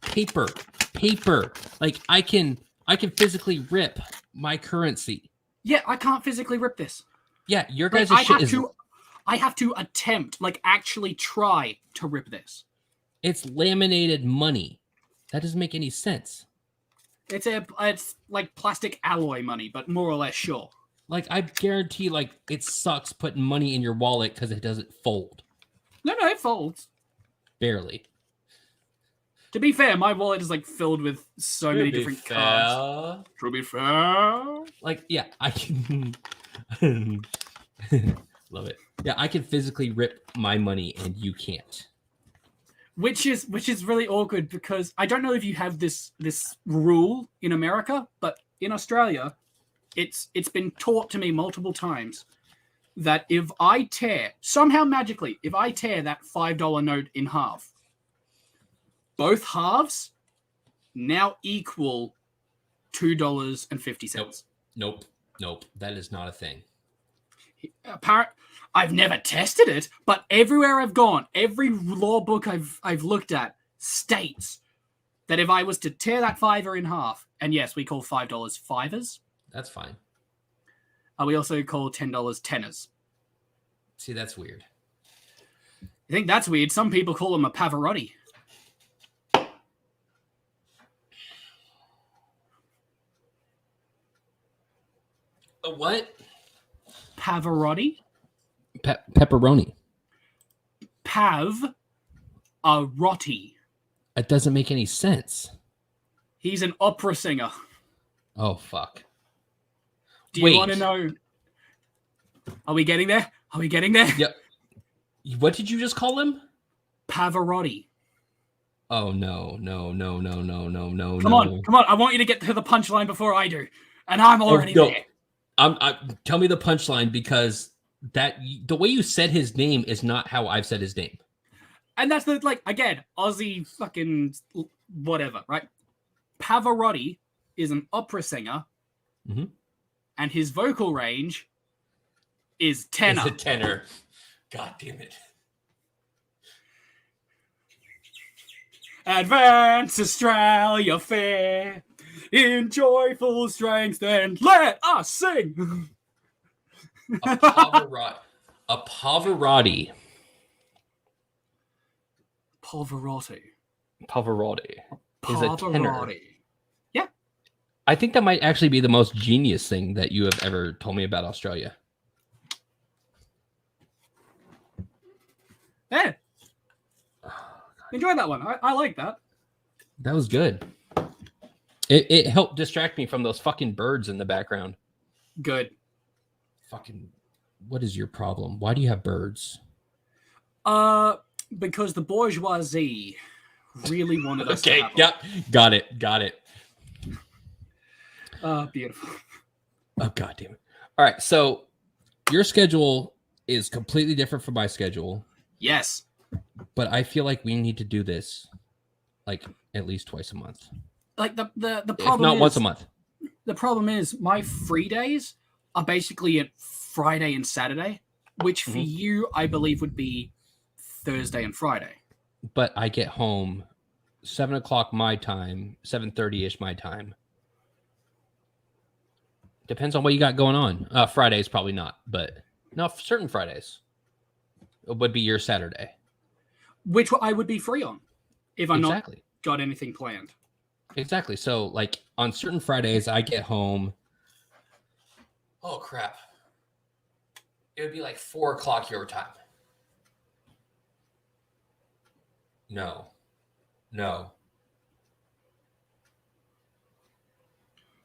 paper. Like I can physically rip my currency. Yeah, I can't physically rip this. Yeah, your Like, guys' shit is I have to attempt, like actually try to rip this. it's laminated money. That doesn't make any sense. It's like plastic alloy money, but more or less sure. Like I guarantee like it sucks putting money in your wallet because it doesn't fold. No, it folds. Barely. To be fair, my wallet is like filled with so many different cards. To be fair. Like, yeah, I can love it. Yeah, I can physically rip my money and you can't. Which is really awkward because I don't know if you have this rule in America, but in Australia, it's been taught to me multiple times that if I tear that $5 note in half, both halves now equal $2.50. Nope. That is not a thing. I've never tested it, but everywhere I've gone, every law book I've looked at states that if I was to tear that fiver in half, and yes, we call $5 fivers. That's fine. We also call $10 tenors. See, that's weird. I think that's weird. Some people call them a Pavarotti. A what? Pavarotti? Pepperoni. Pav-a-rotti. That doesn't make any sense. He's an opera singer. Oh, fuck. Do you want to know? Are we getting there? Yep. What did you just call him? Pavarotti. Oh, no. Come on. I want you to get to the punchline before I do. And I'm already there. Tell me the punchline because the way you said his name is not how I've said his name. And that's again, Aussie fucking whatever, right? Pavarotti is an opera singer, and his vocal range is tenor. It's a tenor. God damn it. Advance Australia fair in joyful strength, and let us sing. A Pavarotti. Pavarotti is a tenor. Yeah. I think that might actually be the most genius thing that you have ever told me about Australia. Yeah. Enjoyed that one. I like that. That was good. It helped distract me from those fucking birds in the background. Good. Fucking, what is your problem? Why do you have birds? Because the bourgeoisie really wanted us to have them. Yep. Got it. Beautiful. Oh, God damn it. All right, so your schedule is completely different from my schedule. Yes. But I feel like we need to do this like at least twice a month. Like the problem if not is, once a month. The problem is my free days are basically at Friday and Saturday, which for you, I believe, would be Thursday and Friday. But I get home 7 o'clock my time, 7:30-ish my time. Depends on what you got going on. Fridays probably not, but no, certain Fridays it would be your Saturday. Which I would be free on if I'm not Exactly. got anything planned. Exactly. So like on certain Fridays, I get home. Oh, crap. It would be like 4 o'clock your time. No.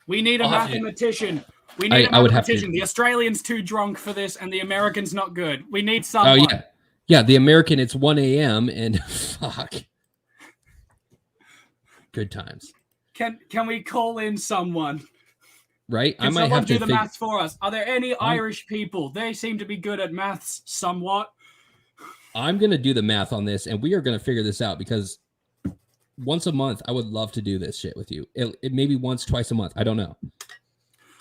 We need a I'll have to- mathematician. We need a I would have to- mathematician. The Australian's too drunk for this, and the American's not good. We need someone. Oh, yeah. Yeah, the American, it's 1 a.m. and fuck. Good times. Can we call in someone? Right? Can I might someone have to do the maths for us? Are there any I'm- Irish people? They seem to be good at maths somewhat. I'm going to do the math on this, and we are going to figure this out because once a month, I would love to do this shit with you. It maybe once, twice a month. I don't know.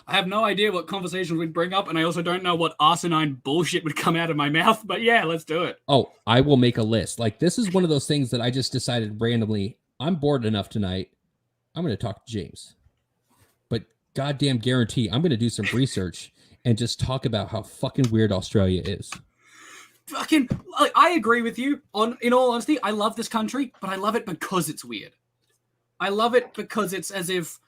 I have no idea what conversations we'd bring up, and I also don't know what asinine bullshit would come out of my mouth. But yeah, let's do it. Oh, I will make a list. Like, this is one of those things that I just decided randomly. I'm bored enough tonight. I'm going to talk to James. But goddamn guarantee, I'm going to do some research and just talk about how fucking weird Australia is. Fucking, I agree with you. In all honesty, I love this country, but I love it because it's weird. I love it because it's as if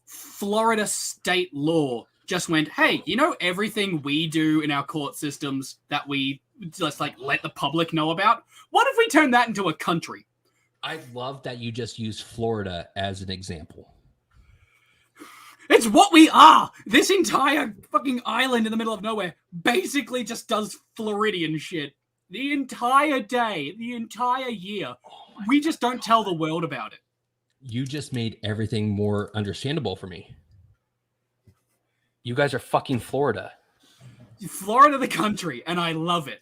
Florida state law just went, hey, you know everything we do in our court systems that we just like let the public know about? What if we turn that into a country? I love that you just used Florida as an example. It's what we are. This entire fucking island in the middle of nowhere basically just does Floridian shit. The entire day, the entire year. We just don't tell the world about it. You just made everything more understandable for me. You guys are fucking Florida. Florida, the country, and I love it.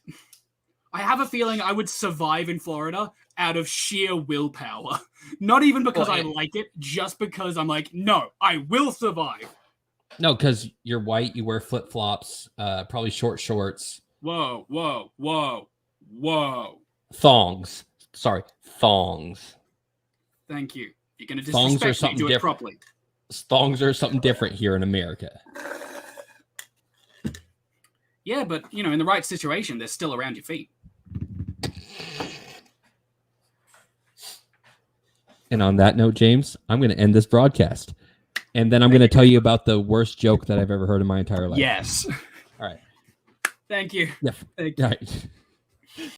I have a feeling I would survive in Florida out of sheer willpower. Not even because I like it, just because I'm like, no, I will survive. No, because you're white, you wear flip-flops, probably short shorts. Whoa, whoa, whoa, whoa. Thongs. Sorry, thongs. Thank you. You're going to Thongs are disrespect me, something do it different. properly. Thongs are something different here in America. Yeah, but, you know, in the right situation, they're still around your feet. And on that note, James, I'm going to end this broadcast. And then I'm going to tell you about the worst joke that I've ever heard in my entire life. Yes. All right. Thank you. Yeah. Thank you. All right.